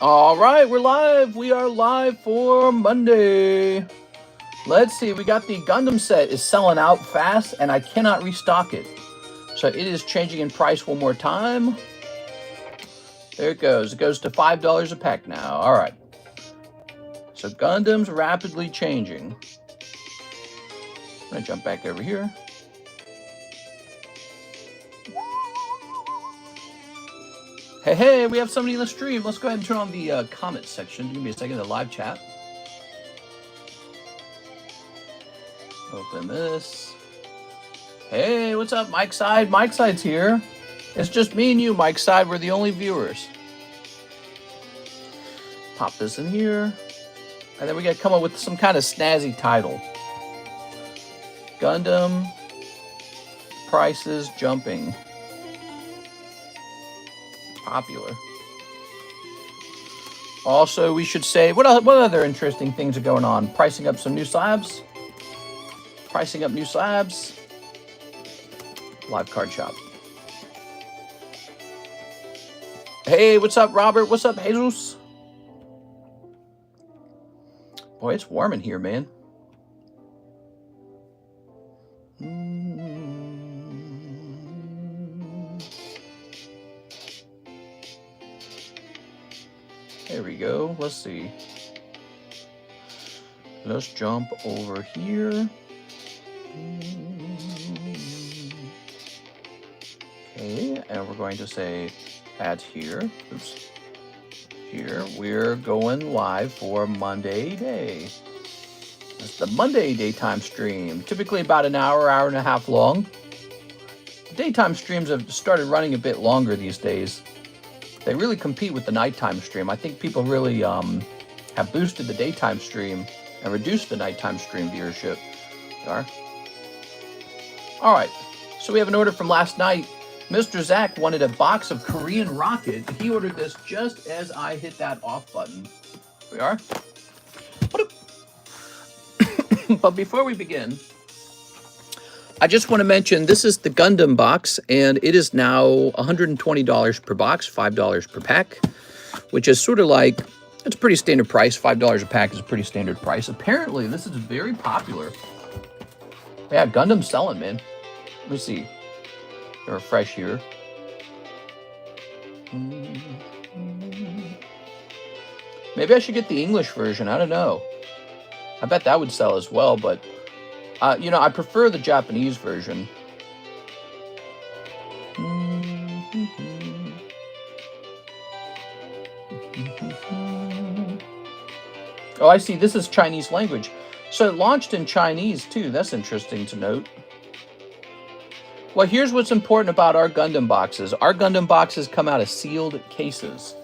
All right, we're live. We are live for Monday. Let's see. We got the Gundam set is selling out fast, and I cannot restock it. So it is changing in price one more time. There it goes. It goes to $5 a pack now. All right. So Gundam's rapidly changing. I'm going to jump back over here. Hey, we have somebody in the stream. Let's go ahead and turn on the comment section. Give me a second, the live chat. Open this. Hey, what's up, Mike Side? Mike Side's here. It's just me and you, Mike Side. We're the only viewers. Pop this in here. And then we got to come up with some kind of snazzy title. Gundam prices jumping. Popular. Also, we should say, what other interesting things are going on? Pricing up some new slabs. Pricing up new slabs. Live card shop. Hey, what's up, Robert? What's up, Jesus? Boy, it's warm in here, man. There we go. Let's see. Let's jump over here. Okay, and we're going to say add here. Oops. Here, we're going live for Monday day. It's the Monday daytime stream. Typically about an hour, hour and a half long. The daytime streams have started running a bit longer these days. They really compete with the nighttime stream. I think people really have boosted the daytime stream and reduced the nighttime stream viewership. There. All right, so we have an order from last night. Mr. Zach wanted a box of Korean Rocket. He ordered this just as I hit that off button. Here we are. But before we begin, I just want to mention this is the Gundam box, and it is now $120 per box, $5 per pack, which is sort of like, it's a pretty standard price. $5 a pack is a pretty standard price. Apparently, this is very popular. Yeah, Gundam's selling, man. Let me see. Refresh here. Maybe I should get the English version. I don't know. I bet that would sell as well, but you know, I prefer the Japanese version. Oh, I see. This is Chinese language. So it launched in Chinese, too. That's interesting to note. Well, here's what's important about our Gundam boxes. Our Gundam boxes come out of sealed cases.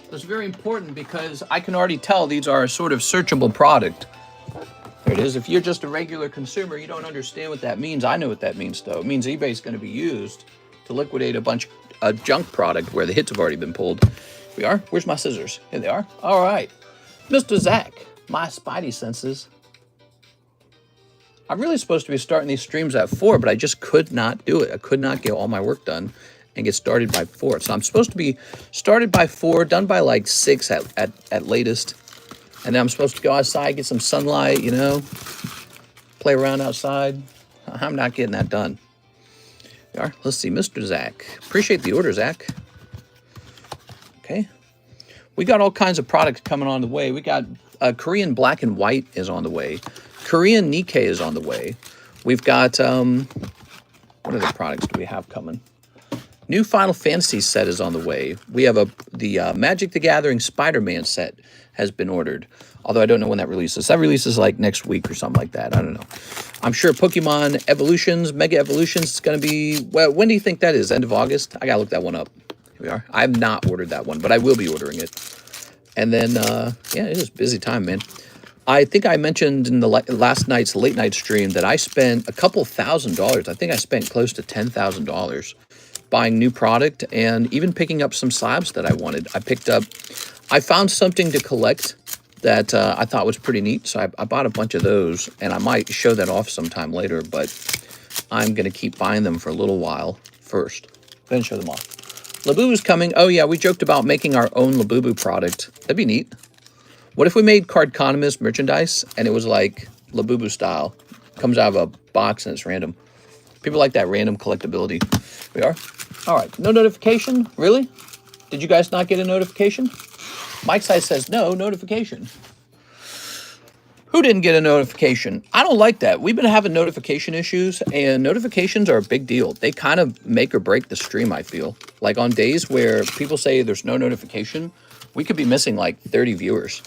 That's very important because I can already tell these are a sort of searchable product. There it is. If you're just a regular consumer, you don't understand what that means. I know what that means, though. It means eBay's going to be used to liquidate a bunch of junk product where the hits have already been pulled. Here we are. Where's my scissors? Here they are. All right. Mr. Zach, my spidey senses. I'm really supposed to be starting these streams at 4, but I just could not do it. I could not get all my work done and get started by 4. So I'm supposed to be started by 4, done by like 6 at latest. And then I'm supposed to go outside, get some sunlight, you know, play around outside. I'm not getting that done. There we are. Let's see, Mr. Zach. Appreciate the order, Zach. Okay. We got all kinds of products coming on the way. We got Korean Black and White is on the way. Korean Nikke is on the way. We've got, what other products do we have coming? New Final Fantasy set is on the way. We have the Magic the Gathering Spider-Man set has been ordered. Although I don't know when that releases. That releases like next week or something like that. I don't know. I'm sure Pokemon Evolutions, Mega Evolutions, is going to be, well, when do you think that is? End of August? I got to look that one up. Here we are. I have not ordered that one, but I will be ordering it. And then, yeah, it is a busy time, man. I think I mentioned in the last night's late night stream that I spent a couple $1,000s. I think I spent close to $10,000 buying new product and even picking up some slabs that I wanted. I found something to collect that I thought was pretty neat, so I bought a bunch of those, and I might show that off sometime later, but I'm going to keep buying them for a little while first, then show them off. Labubu's coming. Oh, yeah, we joked about making our own Labubu product. That'd be neat. What if we made Cardconomist merchandise and it was like Labubu style? Comes out of a box and it's random. People like that random collectability. We are? All right. No notification? Really? Did you guys not get a notification? Mike's Side says no notification. Who didn't get a notification? I don't like that. We've been having notification issues, and notifications are a big deal. They kind of make or break the stream, I feel. Like on days where people say there's no notification, we could be missing like 30 viewers.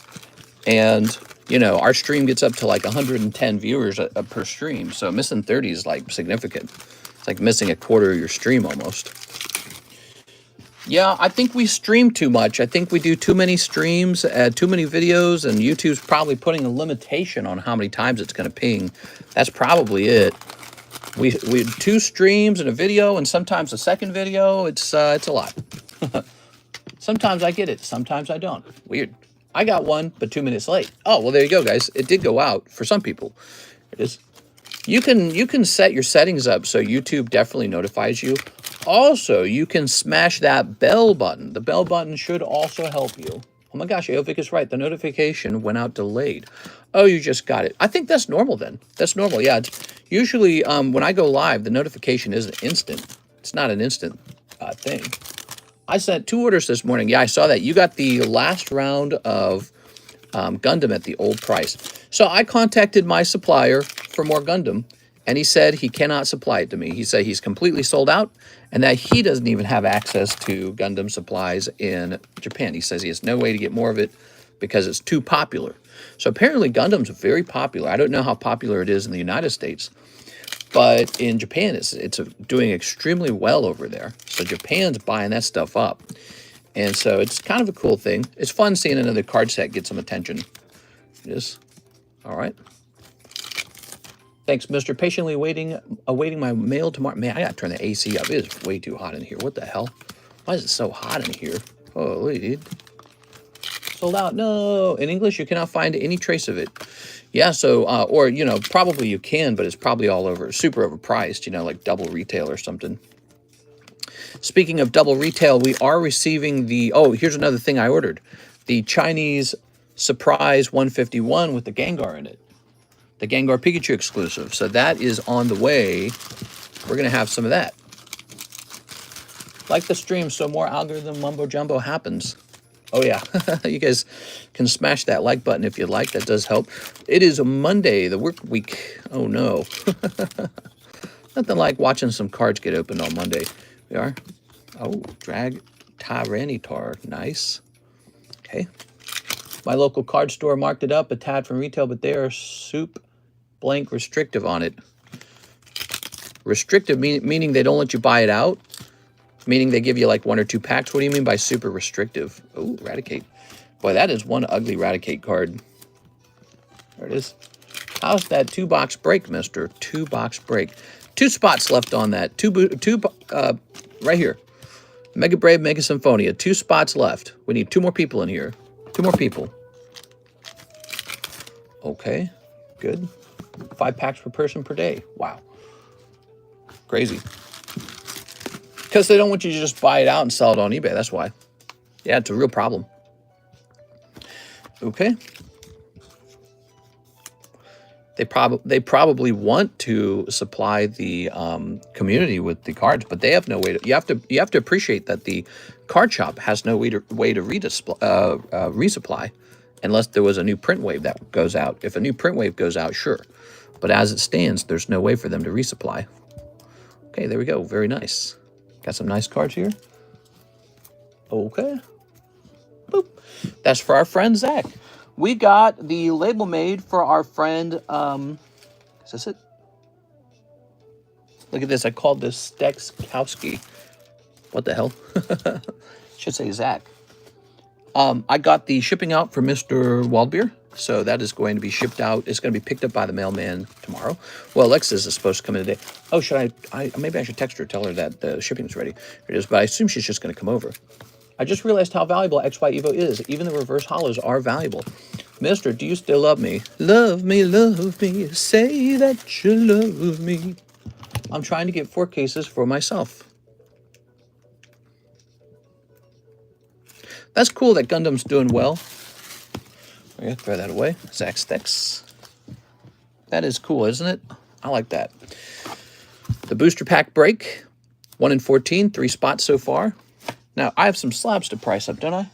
And, you know, our stream gets up to like 110 viewers per stream. So missing 30 is like significant. It's like missing a quarter of your stream almost. Yeah, I think we stream too much. I think we do too many streams, too many videos, and YouTube's probably putting a limitation on how many times it's going to ping. That's probably it. We 2 streams and a video, and sometimes a second video. It's a lot. Sometimes I get it. Sometimes I don't. Weird. I got one, but 2 minutes late. Oh, well, there you go, guys. It did go out for some people. It is. You can set your settings up so YouTube definitely notifies you. Also, you can smash that bell button. The bell button should also help you. Oh my gosh, Aovic is right. The notification went out delayed. Oh, you just got it. I think that's normal then. That's normal. Yeah, it's usually when I go live, the notification isn't instant. It's not an instant thing. I sent 2 orders this morning. Yeah, I saw that. You got the last round of Gundam at the old price. So I contacted my supplier for more Gundam, and he said he cannot supply it to me. He said he's completely sold out and that he doesn't even have access to Gundam supplies in Japan. He says he has no way to get more of it because it's too popular. So apparently Gundam's very popular. I don't know how popular it is in the United States, but in Japan, it's doing extremely well over there. So Japan's buying that stuff up. And so it's kind of a cool thing. It's fun seeing another card set get some attention. It is. All right. Thanks, Mr. Patiently awaiting my mail tomorrow. Man, I gotta turn the AC up. It is way too hot in here. What the hell? Why is it so hot in here? Holy dude. Sold out. No. In English, you cannot find any trace of it. Yeah, so, or, you know, probably you can, but it's probably all over, super overpriced, you know, like double retail or something. Speaking of double retail, we are receiving the, oh, here's another thing I ordered. The Chinese Surprise 151 with the Gengar in it. The Gengar Pikachu exclusive. So that is on the way. We're going to have some of that. Like the stream so more algorithm mumbo jumbo happens. Oh, yeah. You guys can smash that like button if you'd like. That does help. It is a Monday, the work week. Oh, no. Nothing like watching some cards get opened on Monday. We are. Oh, Drag Tyranitar. Nice. Okay. My local card store marked it up a tad from retail, but they are soup blank restrictive on it. Restrictive meaning they don't let you buy it out? Meaning they give you like 1 or 2 packs? What do you mean by super restrictive? Oh, Raticate. Boy, that is one ugly Raticate card. There it is. How's that 2-box break, mister? 2-box break. 2 spots left on that. Right here. Mega Brave, Mega Symphonia. 2 spots left. We need 2 more people in here. 2 more people. Okay, good. 5 packs per person per day. Wow. Crazy. Because they don't want you to just buy it out and sell it on eBay. That's why. Yeah, it's a real problem. Okay. They probably want to supply the community with the cards, but they have no way to. You have to appreciate that the card shop has no way to resupply, unless there was a new print wave that goes out. If a new print wave goes out, sure, but as it stands, there's no way for them to resupply. Okay, there we go. Very nice. Got some nice cards here. Okay. Boop. That's for our friend Zach. We got the label made for our friend, is this it? Look at this, I called this Stekskowski. What the hell? Should say Zach. I got the shipping out for Mr. Waldbeer, so that is going to be shipped out. It's going to be picked up by the mailman tomorrow. Well, Alexis is supposed to come in today. Oh, should maybe I should text her, tell her that the shipping's ready. Here it is, but I assume she's just going to come over. I just realized how valuable XY Evo is. Even the reverse hollows are valuable. Mister, do you still love me? Love me, say that you love me. I'm trying to get 4 cases for myself. That's cool that Gundam's doing well. We're gonna throw that away. Zack Sticks. That is cool, isn't it? I like that. The booster pack break. 1 in 14, 3 spots so far. Now, I have some slabs to price up, don't I?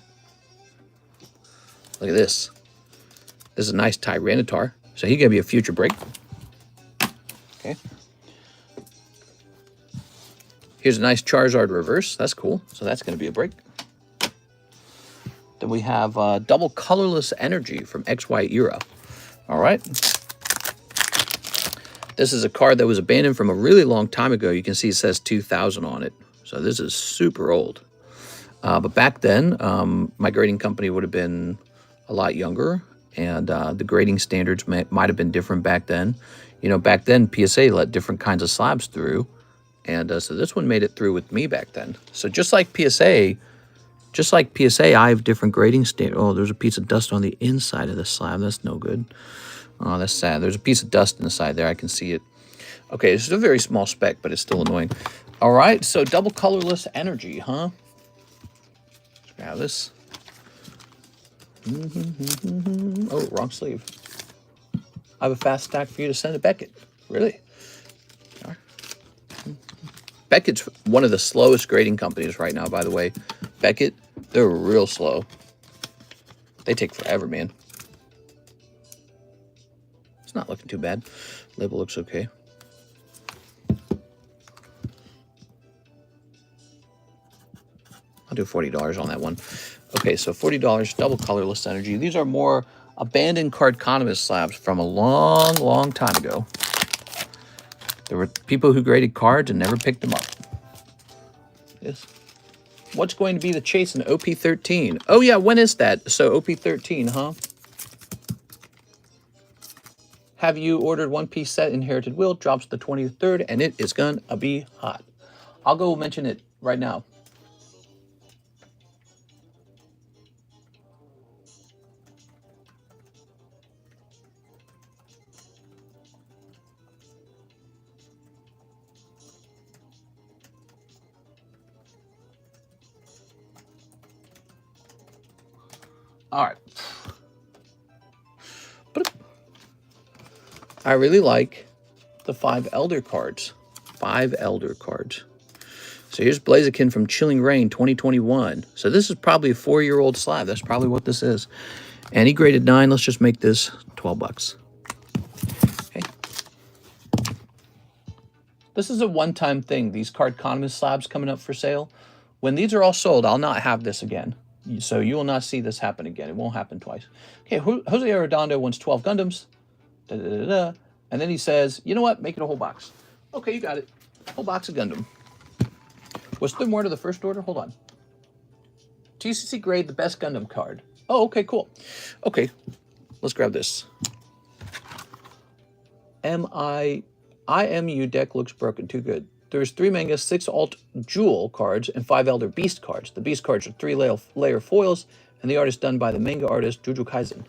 Look at this. This is a nice Tyranitar. So he's going to be a future break. Okay. Here's a nice Charizard reverse. That's cool. So that's going to be a break. Then we have double colorless energy from XY Era. All right. This is a card that was abandoned from a really long time ago. You can see it says 2000 on it. So this is super old. But back then, my grading company would have been a lot younger. And the grading standards might have been different back then. You know, back then, PSA let different kinds of slabs through. And so this one made it through with me back then. So just like PSA, I have different grading standards. Oh, there's a piece of dust on the inside of the slab. That's no good. Oh, that's sad. There's a piece of dust inside there. I can see it. Okay, this is a very small spec, but it's still annoying. All right, so double colorless energy, huh? Let's grab this. Oh, wrong sleeve. I have a fast stack for you to send to Beckett. Really? Beckett's one of the slowest grading companies right now, by the way. Beckett, they're real slow. They take forever, man. It's not looking too bad. Label looks okay. I'll do $40 on that one. Okay, so $40, double colorless energy. These are more abandoned Carddass slabs from a long, long time ago. There were people who graded cards and never picked them up. Yes. What's going to be the chase in OP13? Oh, yeah, when is that? So OP13, huh? Have you ordered One Piece set Inherited Will? Drops the 23rd, and it is going to be hot. I'll go mention it right now. All right. But I really like the 5 Elder cards. 5 Elder cards. So here's Blaziken from Chilling Reign 2021. So this is probably a 4-year-old slab. That's probably what this is. And he graded 9. Let's just make this 12 bucks. Okay. This is a one-time thing. These Carddass slabs coming up for sale. When these are all sold, I'll not have this again. So you will not see this happen again. It won't happen twice. Okay, Jose Arredondo wants 12 Gundams. Da, da, da, da. And then he says, you know what? Make it a whole box. Okay, you got it. Whole box of Gundam. Was there more to the first order? Hold on. TCC grade, the best Gundam card. Oh, okay, cool. Okay, let's grab this. IMU deck looks broken. Too good. There's 3 manga, 6 alt jewel cards, and 5 elder beast cards. The beast cards are 3 layer foils, and the art is done by the manga artist Jujutsu Kaisen.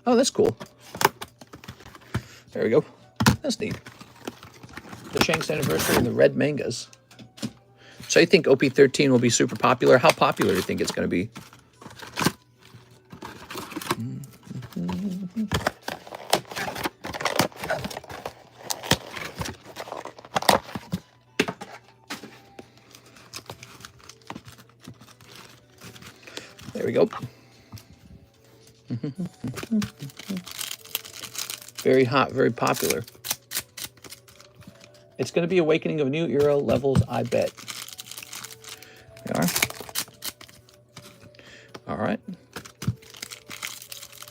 Oh, that's cool. There we go. That's neat. The Shanks anniversary and the red mangas. So you think OP13 will be super popular? How popular do you think it's going to be? There we go. Very hot, very popular. It's going to be Awakening of a New Era levels, I bet. There we are. All right.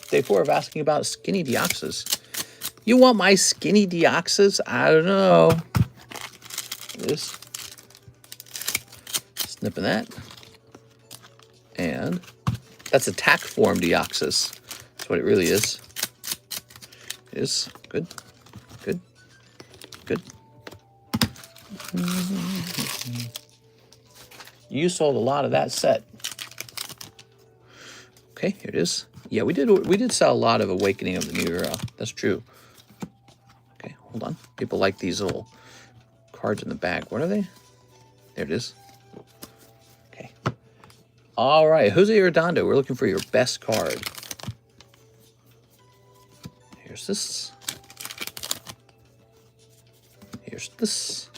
Day 4 of asking about skinny Deoxys. You want my skinny Deoxys? I don't know. This. Snipping that. And that's attack form Deoxys. That's what it really is. It is. Good. Good. Good. You sold a lot of that set. Okay, here it is. Yeah, we did sell a lot of Awakening of the New Era. That's true. Okay, hold on. People like these little cards in the back. What are they? There it is. Okay. All right, Jose Redondo, we're looking for your best card. Here's this. Here's this.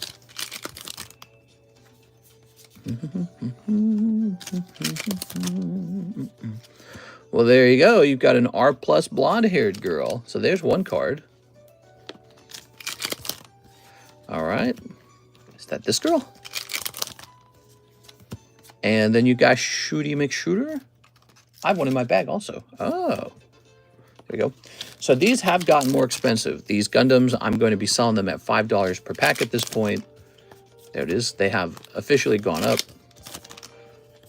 Well, there you go. You've got an R+ blonde-haired girl. So there's one card. All right. Is that this girl? And then you got Shooty McShooter. I have one in my bag also. Oh, there we go. So these have gotten more expensive. These Gundams, I'm going to be selling them at $5 per pack at this point. There it is. They have officially gone up.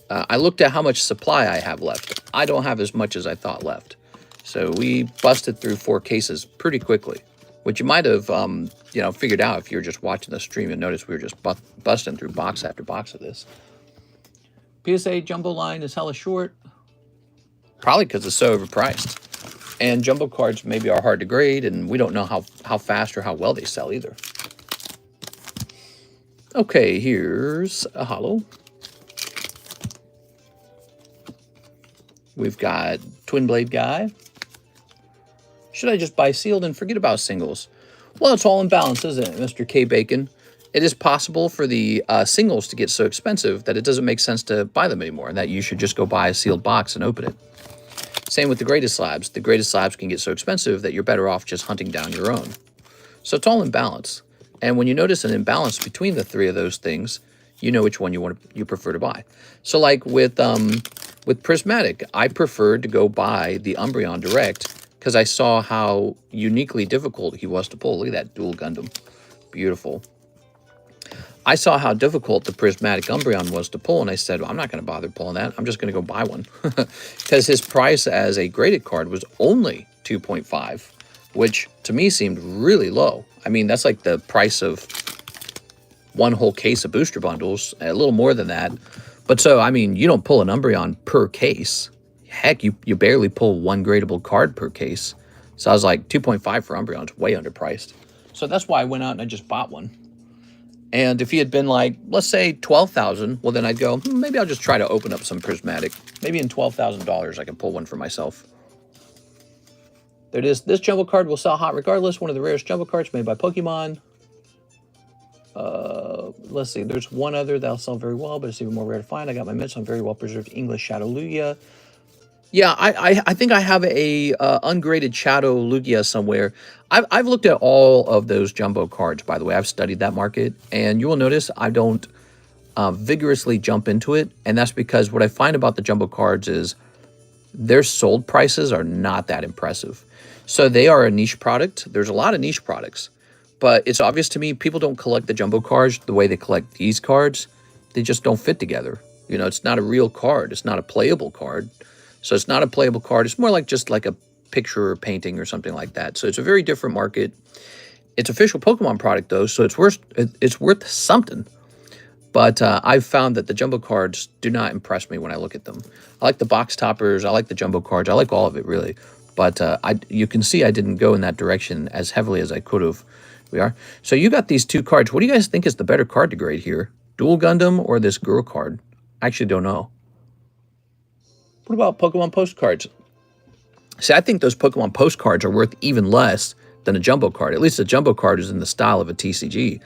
I looked at how much supply I have left. I don't have as much as I thought left. So we busted through 4 cases pretty quickly, which you might have, you know, figured out if you were just watching the stream and noticed we were just busting through box after box of this. PSA jumbo line is hella short. Probably because it's so overpriced. And jumbo cards maybe are hard to grade, and we don't know how fast or how well they sell either. Okay, here's a holo. We've got Twin Blade Guy. Should I just buy sealed and forget about singles? Well, it's all in balance, isn't it, Mr. K. Bacon? It is possible for the singles to get so expensive that it doesn't make sense to buy them anymore, and that you should just go buy a sealed box and open it. Same with the greatest slabs. The greatest slabs can get so expensive that you're better off just hunting down your own. So it's all in balance. And when you notice an imbalance between the 3 of those things, you know which one you prefer to buy. So like with Prismatic, I preferred to go buy the Umbreon Direct because I saw how uniquely difficult he was to pull. Look at that dual Gundam. Beautiful. I saw how difficult the Prismatic Umbreon was to pull, and I said, well, I'm not going to bother pulling that. I'm just going to go buy one. Because his price as a graded card was only 2.5, which to me seemed really low. I mean, that's like the price of one whole case of booster bundles, a little more than that. But so, I mean, you don't pull an Umbreon per case. Heck, you barely pull one gradable card per case. So I was like, 2.5 for Umbreon's way underpriced. So that's why I went out and I just bought one. And if he had been like, let's say 12,000, well, then I'd go, maybe I'll just try to open up some Prismatic. Maybe in $12,000, I can pull one for myself. There it is. This jumbo card will sell hot regardless. One of the rarest jumbo cards made by Pokemon. Let's see. There's one other that'll sell very well, but it's even more rare to find. I got my mitts on very well-preserved English Shadow Lugia. Yeah, I think I have a ungraded Shadow Lugia somewhere. I've looked at all of those jumbo cards, by the way. I've studied that market, and you will notice I don't vigorously jump into it, and that's because what I find about the jumbo cards is their sold prices are not that impressive. So they are a niche product. There's a lot of niche products, but it's obvious to me people don't collect the jumbo cards the way they collect these cards. They just don't fit together. You know, it's not a real card. It's not a playable card. So it's not a playable card. It's more like just like a picture or painting or something like that. So it's a very different market. It's official Pokemon product though, so it's worth something. But I've found that the jumbo cards do not impress me when I look at them. I like the box toppers. I like the jumbo cards. I like all of it really. But you can see I didn't go in that direction as heavily as I could have. We are. So you got these 2 cards. What do you guys think is the better card to grade here? Dual Gundam or this girl card? I actually don't know. What about Pokemon postcards? See, I think those Pokemon postcards are worth even less than a jumbo card. At least a jumbo card is in the style of a TCG.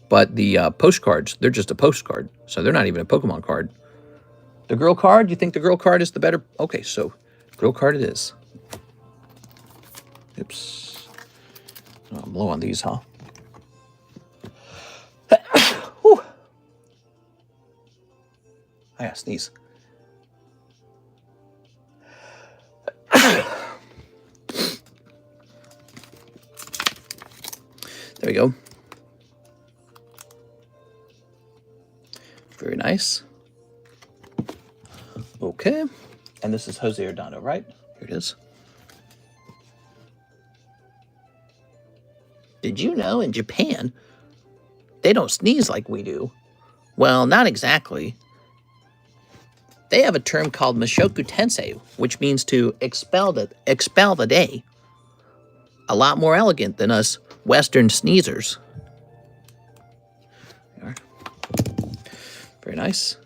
But the postcards, they're just a postcard. So they're not even a Pokemon card. The girl card, you think the girl card is the better? Okay, so girl card it is. Oops. Oh, I'm low on these, huh? Whew. I gotta sneeze. There we go. Very nice. Okay. And this is Jose Redondo, right? Here it is. Did you know in Japan, they don't sneeze like we do? Well, not exactly. They have a term called Mushoku Tensei, which means to expel the day. A lot more elegant than us Western sneezers. There we are. Very nice.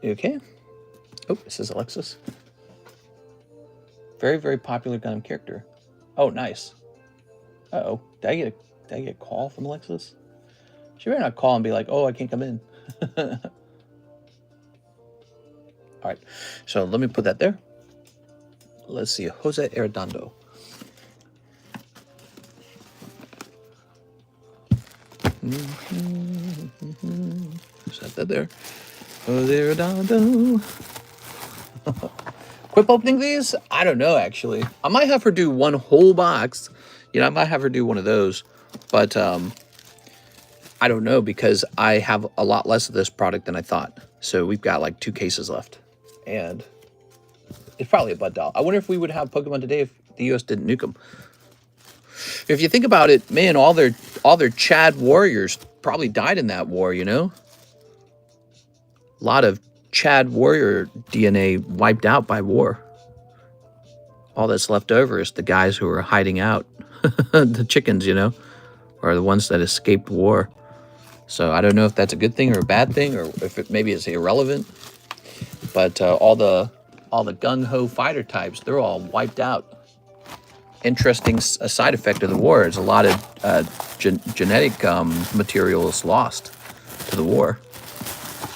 Okay. Oh, it says Alexis. Very, very popular Gundam character. Oh, nice. Uh-oh. Did I get a call from Alexis? She better not call and be like, oh, I can't come in. All right. So let me put that there. Let's see. Jose Arredondo. Set that there. Jose Arredondo. Quip opening these? I don't know, actually. I might have her do one whole box. You know, I might have her do one of those. But I don't know, because I have a lot less of this product than I thought. So we've got like 2 cases left. And it's probably a bud doll. I wonder if we would have Pokemon today if the US didn't nuke them. If you think about it, man, all their Chad warriors probably died in that war, you know? A lot of Chad warrior DNA wiped out by war. All that's left over is the guys who are hiding out. The chickens, you know, are the ones that escaped war. So I don't know if that's a good thing or a bad thing, or if it maybe it's irrelevant. But all the gung-ho fighter types, they're all wiped out. Interesting side effect of the war is a lot of genetic material is lost to the war.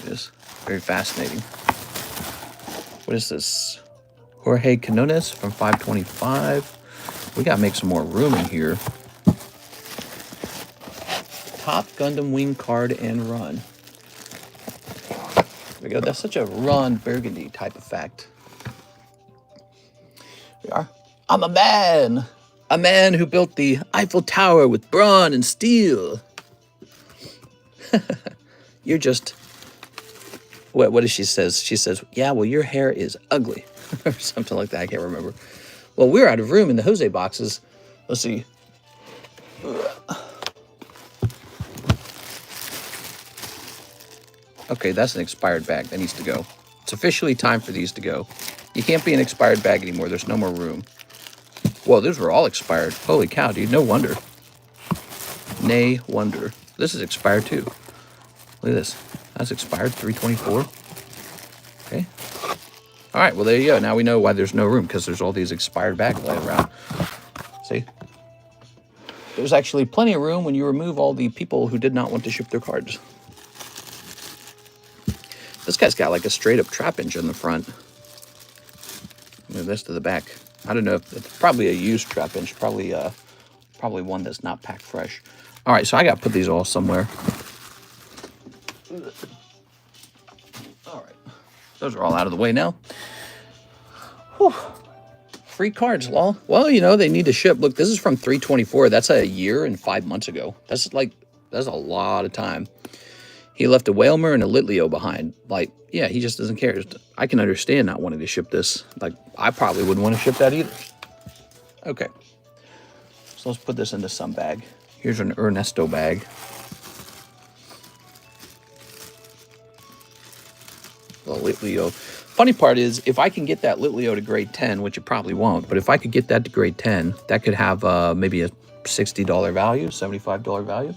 It is very fascinating. What is this? Jorge Canones from 525. We gotta make some more room in here. Top Gundam Wing card and run. There we go. That's such a Ron Burgundy type effect. We are. I'm a man who built the Eiffel Tower with brawn and steel. You're just, what does she says? She says, yeah, well, your hair is ugly, or something like that. I can't remember. Well, we're out of room in the Jose boxes. Let's see. Okay, that's an expired bag. That needs to go. It's officially time for these to go. You can't be an expired bag anymore. There's no more room. Whoa, those were all expired. Holy cow, dude. No wonder. Nay wonder. This is expired too. Look at this. That's expired. 324. Okay. All right, well, there you go. Now we know why there's no room, because there's all these expired bags laying around. See? There's actually plenty of room when you remove all the people who did not want to ship their cards. This guy's got like a straight up trap engine in the front. Move this to the back. I don't know if it's probably a used trap engine, probably one that's not packed fresh. All right, so I got to put these all somewhere. All right, those are all out of the way now. Whew. Free cards, lol. Well, you know, they need to ship. Look, this is from 324. That's a year and 5 months ago. That's a lot of time. He left a Whalmer and a Litleo behind. Like, yeah, he just doesn't care. I can understand not wanting to ship this. Like, I probably wouldn't want to ship that either. Okay. So let's put this into some bag. Here's an Ernesto bag. The Litleo. Funny part is, if I can get that Litleo to grade 10, which it probably won't, but if I could get that to grade 10, that could have maybe a $60 value, $75 value.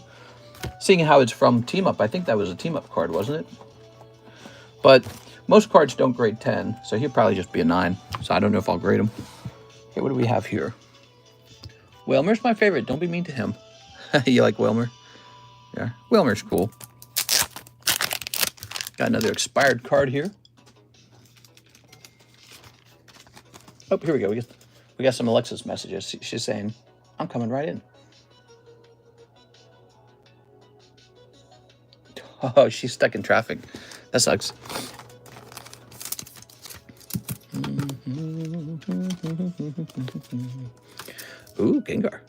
Seeing how it's from Team Up, I think that was a Team Up card, wasn't it? But most cards don't grade 10, so he'll probably just be a 9. So I don't know if I'll grade him. Okay, what do we have here? Whalmer's my favorite. Don't be mean to him. You like Whalmer? Yeah, Whalmer's cool. Got another expired card here. Oh, here we go. We got some Alexis messages. She's saying, I'm coming right in. Oh, she's stuck in traffic. That sucks. Ooh, Gengar.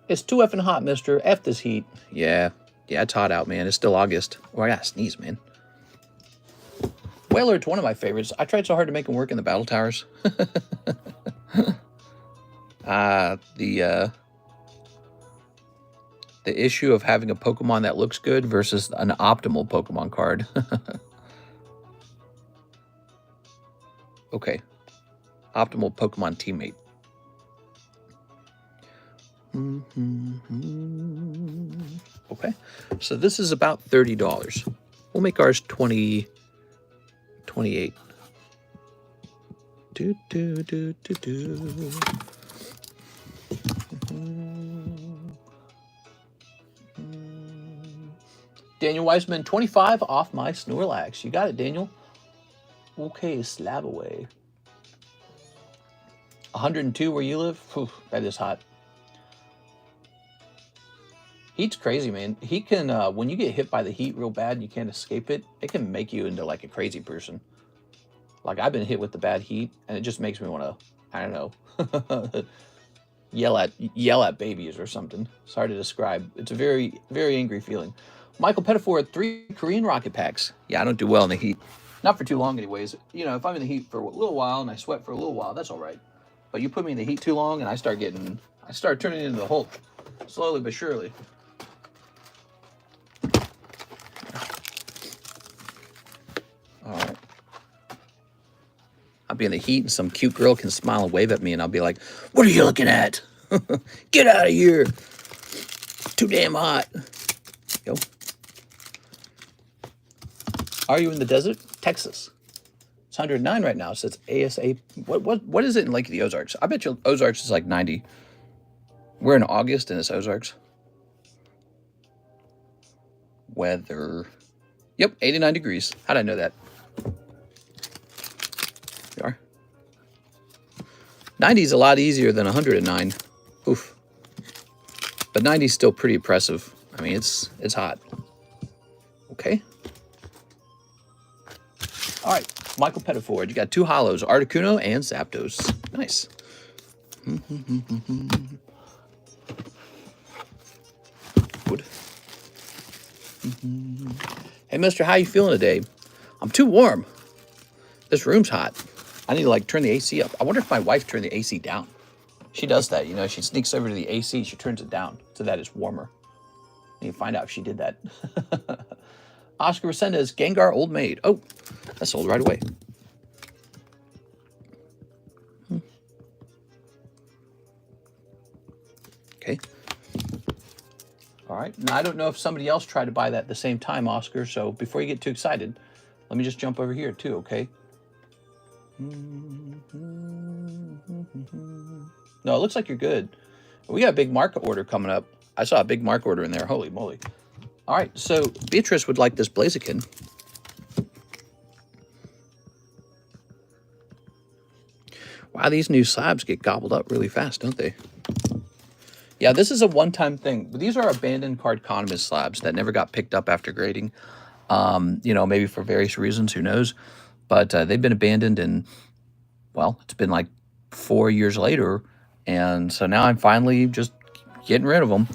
It's too effing hot, mister. F this heat. Yeah, it's hot out, man. It's still August. Oh, I gotta sneeze, man. Whaler, it's one of my favorites. I tried so hard to make him work in the battle towers. The issue of having a Pokemon that looks good versus an optimal Pokemon card. Okay. Optimal Pokemon teammate. Okay. So this is about $30. We'll make ours 20. 28. Do, do, do, do, do. Daniel Weissman, 25 off my Snorlax. You got it, Daniel. Okay, slab away. 102 where you live? Whew, that is hot. Heat's crazy, man. Heat can, when you get hit by the heat real bad and you can't escape it, it can make you into like a crazy person. Like I've been hit with the bad heat and it just makes me want to, I don't know, yell at babies or something. It's hard to describe. It's a very, very angry feeling. Michael Pettifor, 3 Korean rocket packs. Yeah, I don't do well in the heat. Not for too long anyways. You know, if I'm in the heat for a little while and I sweat for a little while, that's all right. But you put me in the heat too long and I start turning into the Hulk. Slowly but surely. All right. I'll be in the heat and some cute girl can smile and wave at me and I'll be like, what are you looking at? Get out of here. It's too damn hot. Go. Are you in the desert? Texas. It's 109 right now, so it's ASA. What is it in Lake of the Ozarks? I bet you Ozarks is like 90. We're in August and it's Ozarks. Weather. Yep, 89 degrees. How'd I know that? We are. 90 is a lot easier than 109. Oof. But 90 is still pretty oppressive. I mean, it's hot. Okay. All right, Michael Pettifor. You got 2 hollows, Articuno and Zapdos. Nice. Good. Hey, mister, how you feeling today? I'm too warm. This room's hot. I need to, like, turn the AC up. I wonder if my wife turned the AC down. She does that, you know. She sneaks over to the AC. She turns it down so that it's warmer. I need to find out if she did that. Oscar Resendez, Gengar Old Maid. Oh, that sold right away. Okay. All right. Now, I don't know if somebody else tried to buy that at the same time, Oscar. So before you get too excited, let me just jump over here too, okay? No, it looks like you're good. We got a big market order coming up. I saw a big market order in there. Holy moly. All right, so Beatrice would like this Blaziken. Wow, these new slabs get gobbled up really fast, don't they? Yeah, this is a one-time thing. These are abandoned Carddass slabs that never got picked up after grading. You know, maybe for various reasons, who knows? But they've been abandoned and, well, it's been like 4 years later. And so now I'm finally just getting rid of them.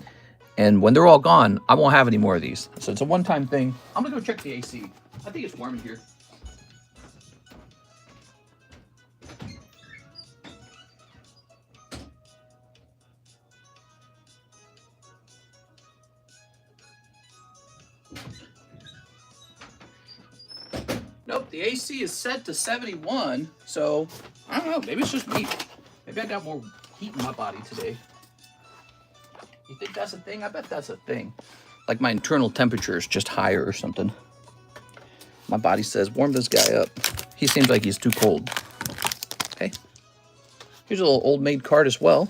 And when they're all gone, I won't have any more of these. So it's a one-time thing. I'm going to go check the AC. I think it's warm in here. Nope, the AC is set to 71. So, I don't know. Maybe it's just me. Maybe I got more heat in my body today. You think that's a thing? I bet that's a thing. Like my internal temperature is just higher or something. My body says, warm this guy up. He seems like he's too cold. Okay. Here's a little old maid card as well.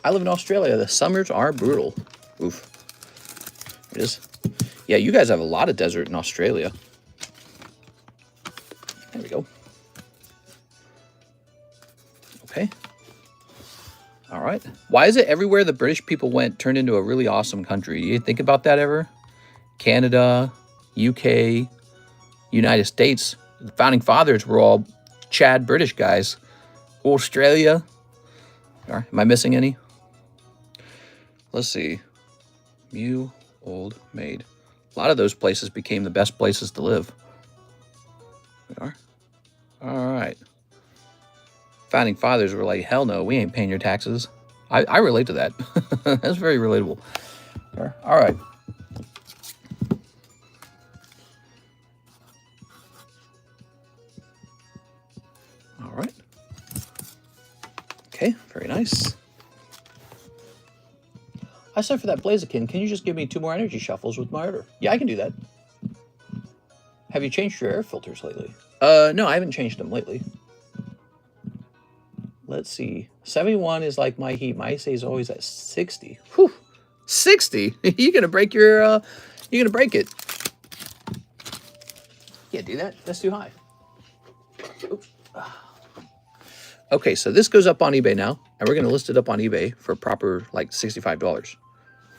I live in Australia. The summers are brutal. Oof. It is. Yeah, you guys have a lot of desert in Australia. There we go. Okay. All right. Why is it everywhere the British people went turned into a really awesome country? You think about that ever? Canada, UK, United States. The founding fathers were all Chad British guys. Australia. All right. Am I missing any? Let's see. Mew, Old Maid. A lot of those places became the best places to live. We are. All right. Founding fathers were like, hell no, we ain't paying your taxes. I relate to that. That's very relatable. All right. All right. Okay, very nice. I said for that Blaziken, can you just give me 2 more energy shuffles with my order? Yeah, I can do that. Have you changed your air filters lately? No, I haven't changed them lately. Let's see. 71 is like my heat. My AC is always at 60. Whew. 60? You're gonna break your you're gonna break it. Can't do that. That's too high. Oops. Okay, so this goes up on eBay now, and we're gonna list it up on eBay for a proper like $65.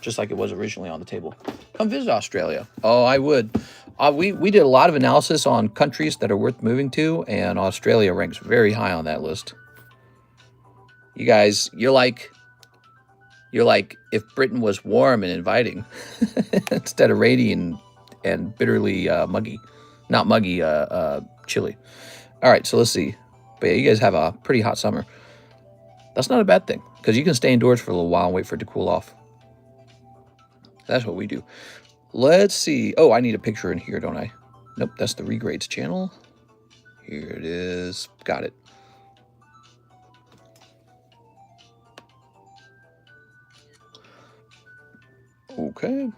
Just like it was originally on the table. Come visit Australia. Oh, I would. We did a lot of analysis on countries that are worth moving to, and Australia ranks very high on that list. You guys, you're like if Britain was warm and inviting instead of rainy and bitterly muggy. Not muggy, chilly. All right, so let's see. But yeah, you guys have a pretty hot summer. That's not a bad thing, because you can stay indoors for a little while and wait for it to cool off. That's what we do. Let's see. Oh, I need a picture in here, don't I? Nope, that's the regrades channel. Here it is. Got it. Okay.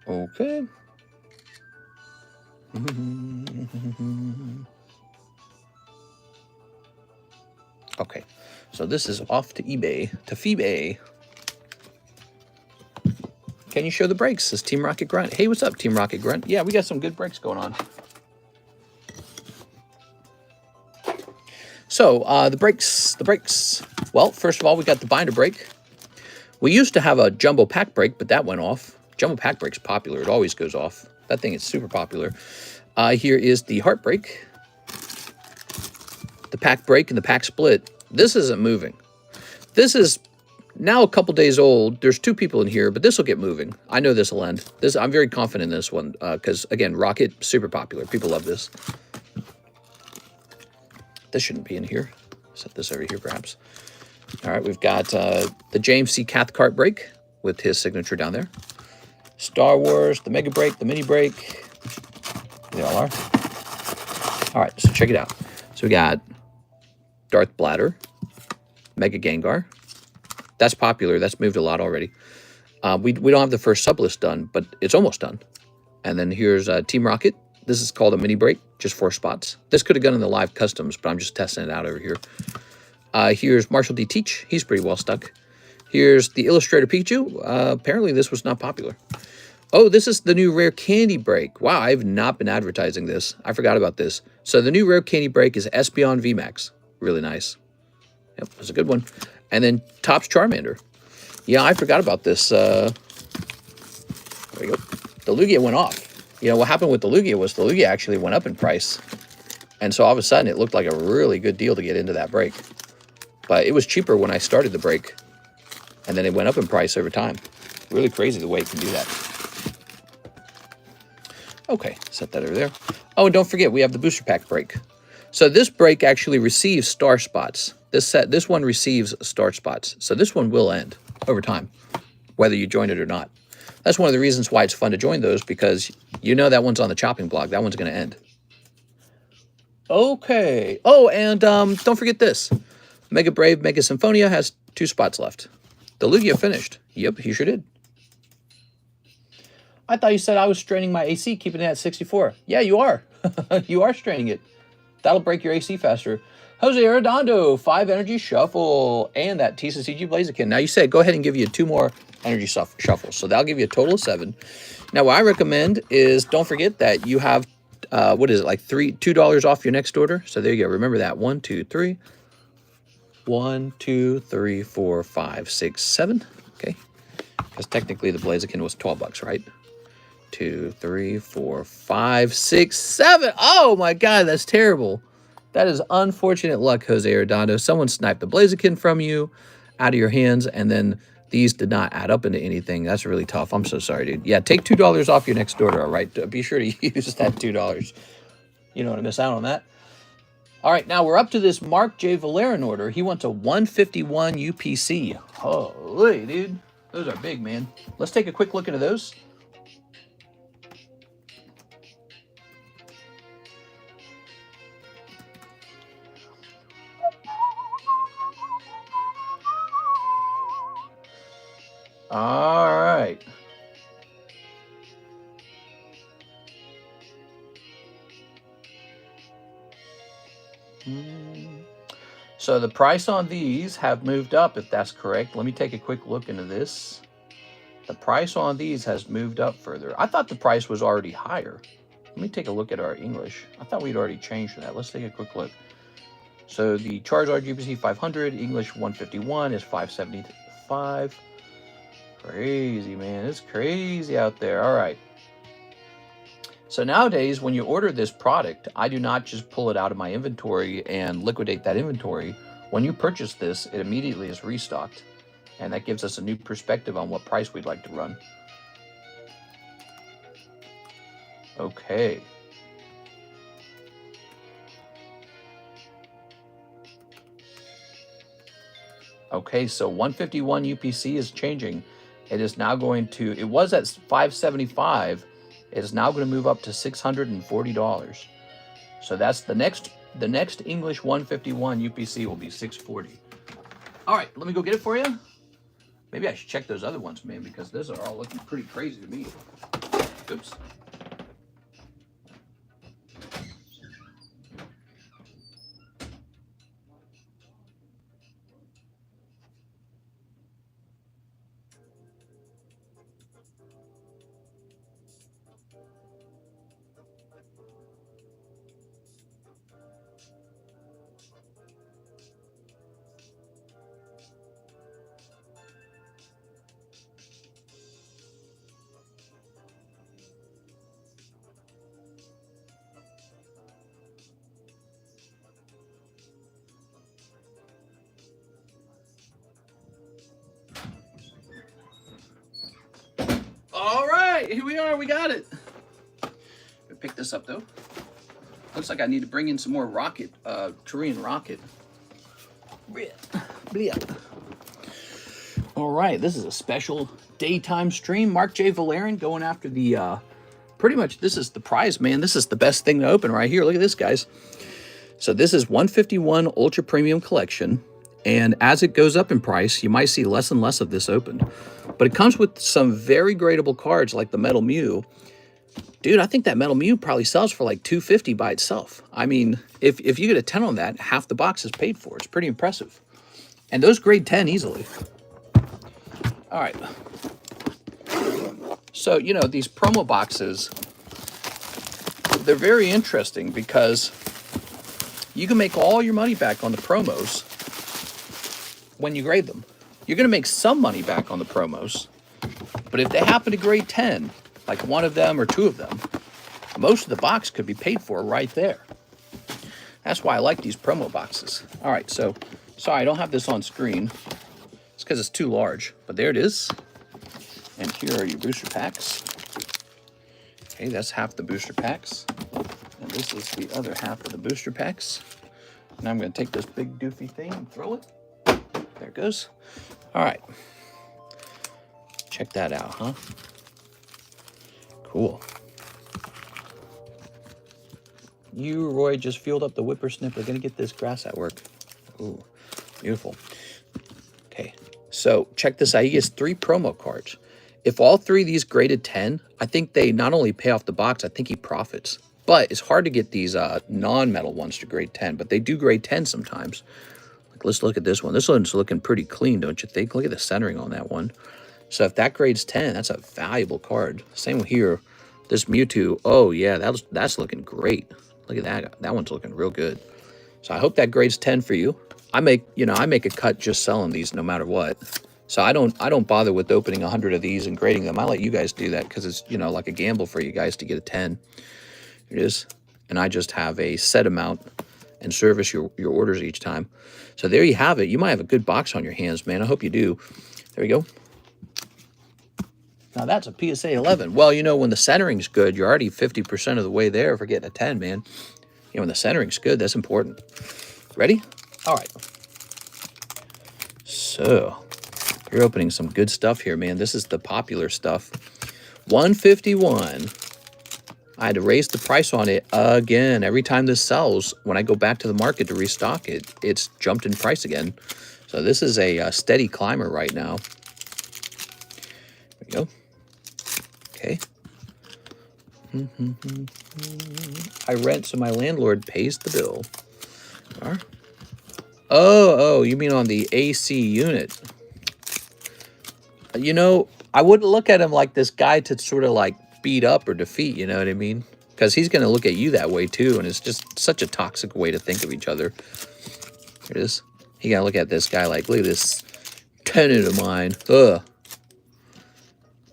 Okay. Okay, so this is off to eBay, to Phoebe. Can you show the brakes? Says Team Rocket Grunt. Hey, what's up, Team Rocket Grunt? Yeah, we got some good brakes going on. So, the brakes. Well, first of all, we got the binder brake. We used to have a jumbo pack brake, but that went off. Jumbo pack brake's popular. It always goes off. That thing is super popular. Here is the heart brake, the pack brake, and the pack split. This isn't moving. This is now a couple days old. There's 2 people in here, but this will get moving. I know this will end. I'm very confident in this one because, again, Rocket, super popular. People love this. This shouldn't be in here. Set this over here, perhaps. All right, we've got the James C. Cathcart brake with his signature down there. Star Wars, the Mega Brake, the Mini Brake. They all are. All right, so check it out. So we got Darth Bladder, Mega Gengar. That's popular. That's moved a lot already. We don't have the first sublist done, but it's almost done. And then here's Team Rocket. This is called a Mini Brake, just 4 spots. This could have gone in the live customs, but I'm just testing it out over here. Here's Marshall D. Teach. He's pretty well stuck. Here's the Illustrator Pikachu. Apparently this was not popular. Oh, this is the new Rare Candy Brake. Wow, I've not been advertising this. I forgot about this. So the new Rare Candy Brake is Espeon VMAX. Really nice. Yep, that's a good one. And then Topps Charmander. Yeah, I forgot about this. There we go. The Lugia went off. You know, what happened with the Lugia was the Lugia actually went up in price. And so all of a sudden, it looked like a really good deal to get into that break. But it was cheaper when I started the break. And then it went up in price over time. Really crazy the way it can do that. Okay, set that over there. Oh, and don't forget, we have the booster pack break. So this break actually receives star spots. This one receives star spots. So this one will end over time, whether you join it or not. That's one of the reasons why it's fun to join those, because you know that one's on the chopping block. That one's going to end. Okay. Oh, and don't forget this. Mega Brave, Mega Symphonia has 2 spots left. The Lugia finished. Yep, he sure did. I thought you said I was straining my AC, keeping it at 64. Yeah, you are. You are straining it. That'll break your AC faster. Jose Arredondo, 5 energy shuffle, and that TCCG Blaziken. Now you said go ahead and give you 2 more energy shuffles, so that'll give you a total of 7. Now what I recommend is don't forget that you have what is it, like $2 off your next order. So there you go. Remember that. 1, 2, 3. 1, 2, 3, 4, 5, 6, 7. Okay, because technically the Blaziken was $12, right? 2, 3, 4, 5, 6, 7. Oh my God, that's terrible. That is unfortunate luck, Jose Arredondo. Someone sniped the Blaziken from you out of your hands, and then these did not add up into anything. That's really tough. I'm so sorry, dude. Yeah, take $2 off your next order, all right? Be sure to use that $2. You don't want to miss out on that. All right, now we're up to this Mark J. Valerian order. He wants a 151 UPC. Holy, dude. Those are big, man. Let's take a quick look into those. All right. So the price on these have moved up, if that's correct. Let me take a quick look into this. The price on these has moved up further. I thought the price was already higher. Let me take a look at our English. I thought we'd already changed that. Let's take a quick look. So the Charizard GPC 500, English 151 is 575. Crazy, man. It's crazy out there. All right. So nowadays, when you order this product, I do not just pull it out of my inventory and liquidate that inventory. When you purchase this, it immediately is restocked. And that gives us a new perspective on what price we'd like to run. Okay. Okay, so 151 UPC is changing. It is now going to, it was at 575. It is now going to move up to $640. So that's the next English 151 UPC will be 640. All right, let me go get it for you. Maybe I should check those other ones, man, because those are all looking pretty crazy to me. Oops. All right, here we are. We got it. I'll pick this up though. Looks like I need to bring in some more rocket, Korean rocket. All right, this is a special daytime stream. Mark J. Valerian going after the, pretty much this is the prize, man. This is the best thing to open right here. Look at this, guys. So this is 151 Ultra Premium Collection. And as it goes up in price, you might see less and less of this opened. But it comes with some very gradable cards like the Metal Mew. Dude, I think that Metal Mew probably sells for like $250 by itself. I mean, if you get a 10 on that, half the box is paid for. It's pretty impressive. And those grade 10 easily. All right. So, you know, these promo boxes, they're very interesting because you can make all your money back on the promos when you grade them. You're going to make some money back on the promos, but if they happen to grade 10, like one of them or two of them, most of the box could be paid for right there. That's why I like these promo boxes. All right, so sorry, I don't have this on screen. It's because it's too large, but there it is. And here are your booster packs. Okay, that's half the booster packs. And this is the other half of the booster packs. Now I'm going to take this big doofy thing and throw it. There it goes. All right. Check that out, huh? Cool. You, Roy, just fueled up the whippersnipper. Gonna get this grass at work. Ooh, beautiful. Okay, so check this out. He gets 3 promo cards. If all 3 of these graded 10, I think they not only pay off the box, I think he profits. But it's hard to get these non-metal ones to grade 10, but they do grade 10 sometimes. Let's look at this one. This one's looking pretty clean, don't you think? Look at the centering on that one. So if that grades 10, that's a valuable card. Same here. This Mewtwo, oh yeah, that's looking great. Look at that. That one's looking real good. So I hope that grades 10 for you. I make a cut just selling these no matter what. So I don't bother with opening 100 of these and grading them. I let you guys do that because it's, you know, like a gamble for you guys to get a 10. Here it is. And I just have a set amount and service your orders each time. So there you have it. You might have a good box on your hands, man. I hope you do. There we go. Now that's a PSA 11. Well, you know, when the centering's good, you're already 50% of the way there for getting a 10, man. You know, when the centering's good, that's important. Ready? All right. So you're opening some good stuff here, man. This is the popular stuff. 151. I had to raise the price on it again. Every time this sells, when I go back to the market to restock it, it's jumped in price again. So this is a steady climber right now. There we go. Okay. I rent, so my landlord pays the bill. Oh, you mean on the AC unit. You know, I wouldn't look at him like this guy to sort of like beat up or defeat, you know what I mean? Because he's going to look at you that way too, and it's just such a toxic way to think of each other. Here it is. You got to look at this guy like, look at this tenant of mine. Ugh.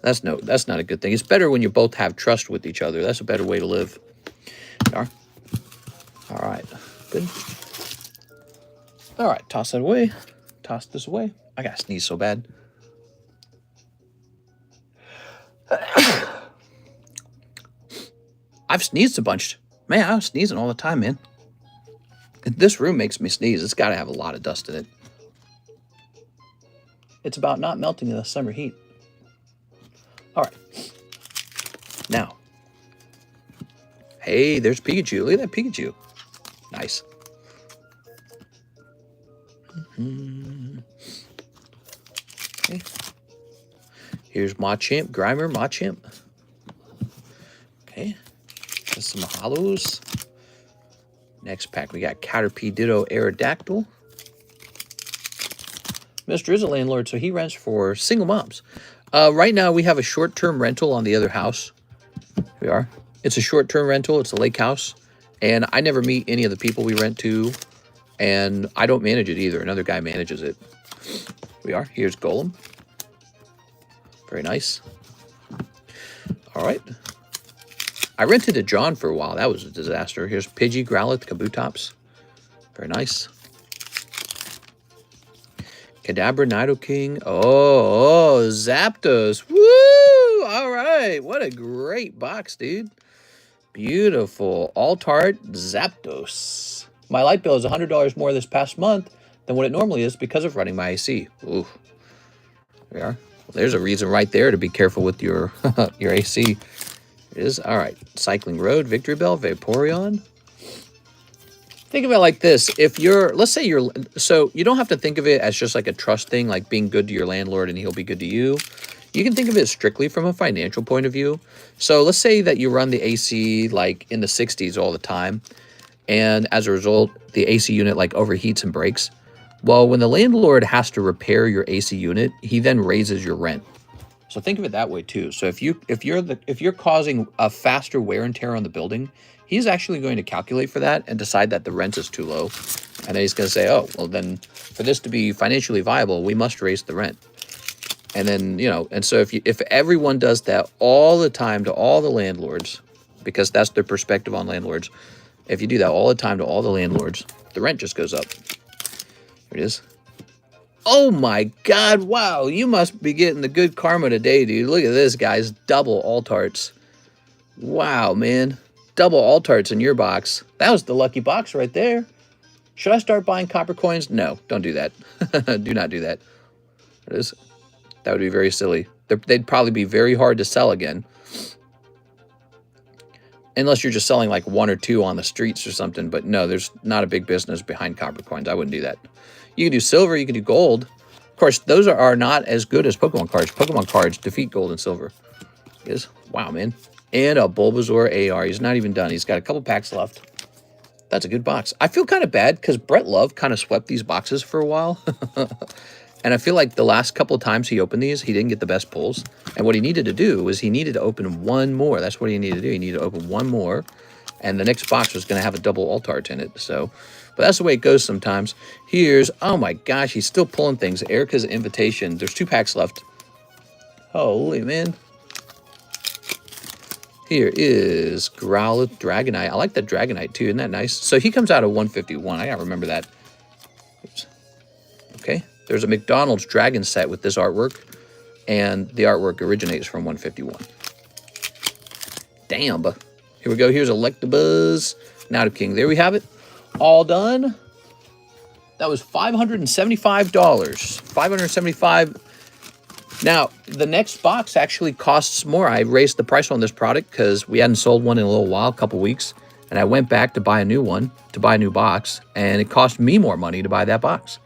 That's not a good thing. It's better when you both have trust with each other. That's a better way to live. All right. Good. All right, toss that away. Toss this away. I got to sneeze so bad. I've sneezed a bunch. Man, I'm sneezing all the time, man. This room makes me sneeze. It's got to have a lot of dust in it. It's about not melting in the summer heat. All right. Now. Hey, there's Pikachu. Look at that Pikachu. Nice. Okay. Here's Machamp, Grimer, Machamp. Okay. There's some hollows. Next pack, we got Caterpie Ditto Aerodactyl. Mr. is a landlord, so he rents for single moms. Right now, we have a short-term rental on the other house. Here we are. It's a short-term rental. It's a lake house. And I never meet any of the people we rent to. And I don't manage it either. Another guy manages it. Here we are. Here's Golem. Very nice. All right. I rented to John for a while. That was a disaster. Here's Pidgey, Growlithe, Kabutops. Very nice. Kadabra, Nidoking. Oh, Zapdos. Woo! All right. What a great box, dude. Beautiful. Altart Zapdos. My light bill is $100 more this past month than what it normally is because of running my AC. Ooh. There we are. Well, there's a reason right there to be careful with your your AC. It is. All right. Cycling Road, Victory Bell, Vaporeon. Think of it like this. If you're, let's say you're, so you don't have to think of it as just like a trust thing, like being good to your landlord and he'll be good to you. You can think of it strictly from a financial point of view. So let's say that you run the AC like in the 60s all the time. And as a result, the AC unit like overheats and breaks. Well, when the landlord has to repair your AC unit, he then raises your rent. So think of it that way too. So if you're causing a faster wear and tear on the building, he's actually going to calculate for that and decide that the rent is too low. And then he's going to say, oh, well then for this to be financially viable, we must raise the rent. And then, you know, and so if everyone does that all the time to all the landlords, because that's their perspective on landlords, if you do that all the time to all the landlords, the rent just goes up. Here it is. Oh my God, wow, you must be getting the good karma today, dude. Look at this, guys. Double Altarts. Wow, man. Double Altarts in your box. That was the lucky box right there. Should I start buying copper coins? No, don't do that. Do not do that. It is. That would be very silly. They'd probably be very hard to sell again. Unless you're just selling like one or two on the streets or something. But no, there's not a big business behind copper coins. I wouldn't do that. You can do silver, you can do gold. Of course, those are not as good as Pokemon cards. Pokemon cards defeat gold and silver. Is wow, man. And a Bulbasaur AR. He's not even done. He's got a couple packs left. That's a good box. I feel kind of bad because Brett Love kind of swept these boxes for a while. And I feel like the last couple of times he opened these, he didn't get the best pulls. And what he needed to do was he needed to open one more. That's what he needed to do. He needed to open one more. And the next box was going to have a double Altart in it. So, but that's the way it goes sometimes. Here's, oh my gosh, he's still pulling things. Erica's Invitation. There's 2 packs left. Holy man. Here is Growlithe, Dragonite. I like that Dragonite too. Isn't that nice? So he comes out of 151. I gotta remember that. Oops. Okay. There's a McDonald's Dragon set with this artwork. And the artwork originates from 151. Damn. Here we go. Here's Electabuzz. Nidoking. There we have it. All done. That was $575. $575. Now, the next box actually costs more. I raised the price on this product because we hadn't sold one in a little while, a couple weeks. And I went back to buy a new one, to buy a new box. And it cost me more money to buy that box.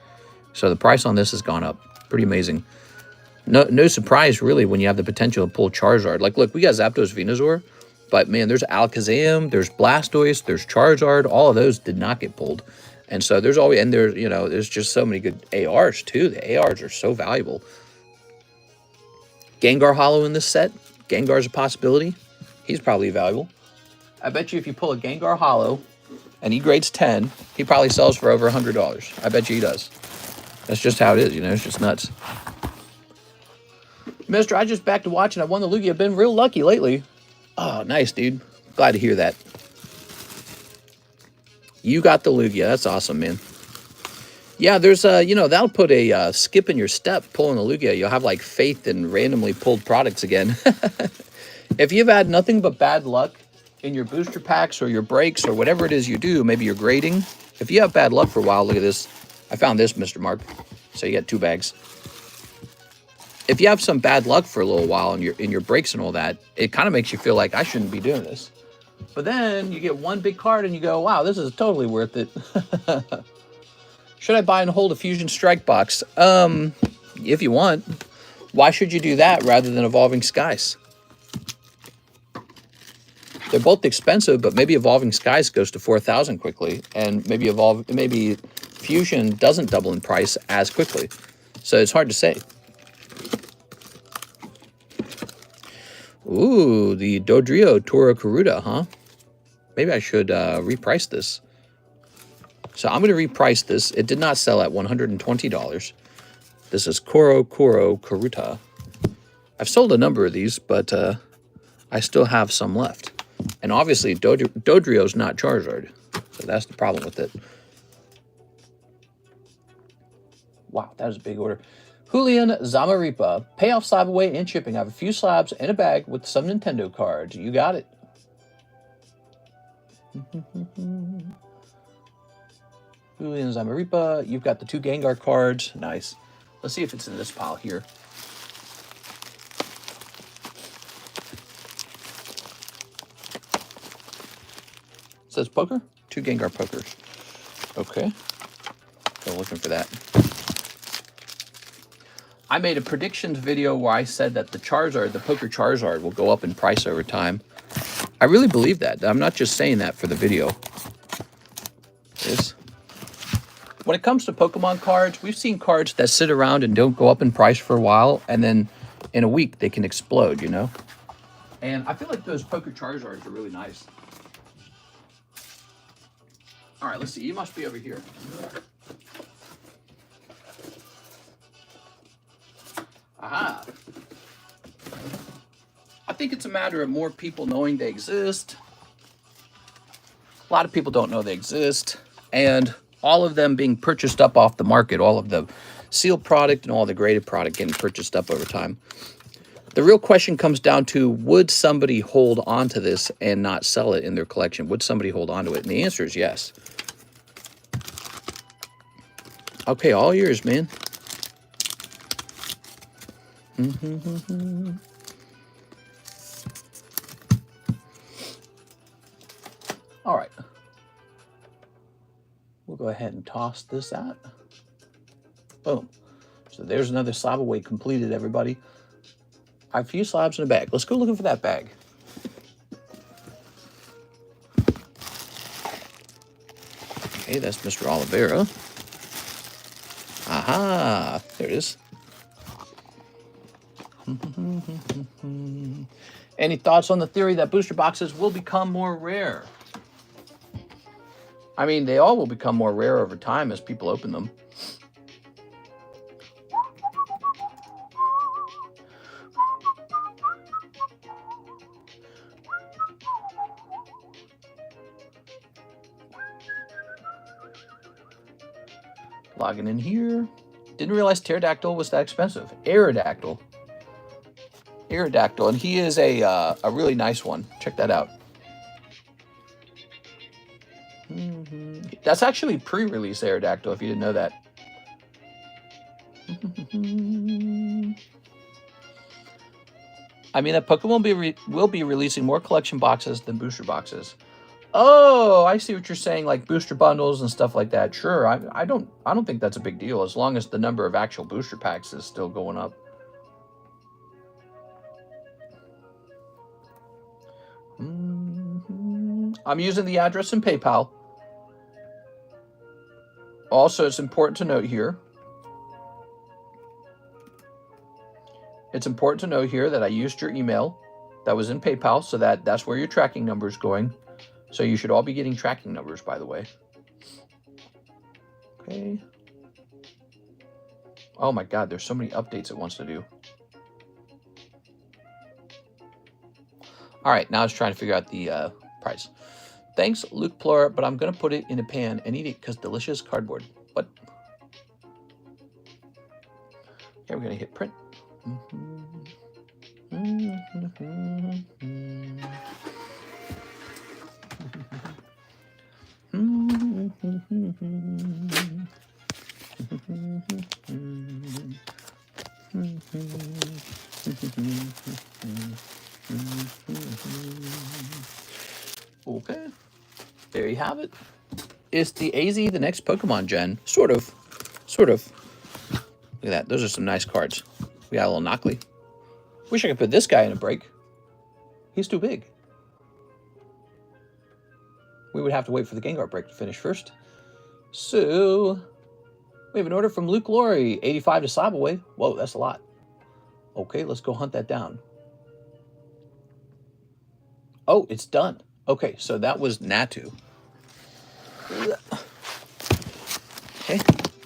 So the price on this has gone up. Pretty amazing. No surprise, really, when you have the potential to pull Charizard. Like, look, we got Zapdos, Venusaur. But, man, there's Alakazam, there's Blastoise, there's Charizard. All of those did not get pulled. And so there's always, and there's, you know, there's just so many good ARs too. The ARs are so valuable. Gengar Hollow in this set. Gengar's a possibility. He's probably valuable. I bet you if you pull a Gengar Hollow and he grades 10, he probably sells for over $100. I bet you he does. That's just how it is, you know, it's just nuts. Mister, I just back to watching. I won the Lugia. I've been real lucky lately. Oh, nice, dude. Glad to hear that. You got the Lugia. That's awesome, man. Yeah, there's you know, that'll put a skip in your step pulling the Lugia. You'll have like faith in randomly pulled products again. If you've had nothing but bad luck in your booster packs or your breaks or whatever it is you do, maybe you're grading. If you have bad luck for a while, look at this. I found this, Mr. Mark. So you got 2 bags. If you have some bad luck for a little while in your breaks and all that, it kind of makes you feel like I shouldn't be doing this. But then you get one big card and you go, wow, this is totally worth it. Should I buy and hold a Fusion Strike box? If you want. Why should you do that rather than Evolving Skies? They're both expensive, but maybe Evolving Skies goes to 4,000 quickly, and maybe Fusion doesn't double in price as quickly. So it's hard to say. Ooh, the Dodrio Tora Karuta, huh? Maybe I should reprice this. So I'm going to reprice this. It did not sell at $120. This is Koro Karuta. I've sold a number of these, but I still have some left. And obviously, Dodrio's not Charizard. So that's the problem with it. Wow, that was a big order. Julian Zamaripa. Payoff slab away and shipping. I have a few slabs in a bag with some Nintendo cards. You got it. Julian Zamaripa. You've got the 2 Gengar cards. Nice. Let's see if it's in this pile here. It says poker? 2 Gengar pokers. Okay. Go looking for that. I made a predictions video where I said that the Charizard, the poker Charizard, will go up in price over time. I really believe that. I'm not just saying that for the video. When it comes to Pokemon cards, we've seen cards that sit around and don't go up in price for a while, and then in a week they can explode, you know? And I feel like those poker Charizards are really nice. All right, let's see. You must be over here. Aha. I think it's a matter of more people knowing they exist. A lot of people don't know they exist. And all of them being purchased up off the market, all of the sealed product and all the graded product getting purchased up over time. The real question comes down to, would somebody hold on to this and not sell it in their collection? Would somebody hold on to it? And the answer is yes. Okay, all yours, man. All right. We'll go ahead and toss this out. Boom. So there's another slab away completed, everybody. I have a few slabs in a bag. Let's go looking for that bag. Okay, that's Mr. Oliveira. Aha, there it is. Any thoughts on the theory that booster boxes will become more rare? I mean, they all will become more rare over time as people open them. Logging in here. Didn't realize Pterodactyl was that expensive. Aerodactyl. And he is a really nice one. Check that out. That's actually pre-release Aerodactyl, if you didn't know that. I mean, that Pokemon will be releasing more collection boxes than booster boxes. Oh, I see what you're saying, like booster bundles and stuff like that. Sure, I don't think that's a big deal as long as the number of actual booster packs is still going up. I'm using the address in PayPal. Also, it's important to note here. It's important to note here that I used your email that was in PayPal, so that's where your tracking number is going. So you should all be getting tracking numbers, by the way. Okay. Oh my God, there's so many updates it wants to do. All right, now it's trying to figure out the price. Thanks, Luke Plura, but I'm going to put it in a pan and eat it because delicious cardboard. What? Okay, we're going to hit print. Okay, there you have it. Is the AZ the next Pokemon gen? Sort of. Look at that. Those are some nice cards. We got a little Knockley. Wish I could put this guy in a break. He's too big. We would have to wait for the Gengar break to finish first. So, we have an order from Luke Laurie, 85 to Slab away. Whoa, that's a lot. Okay, let's go hunt that down. Oh, it's done. Okay, so that was Natu. Okay,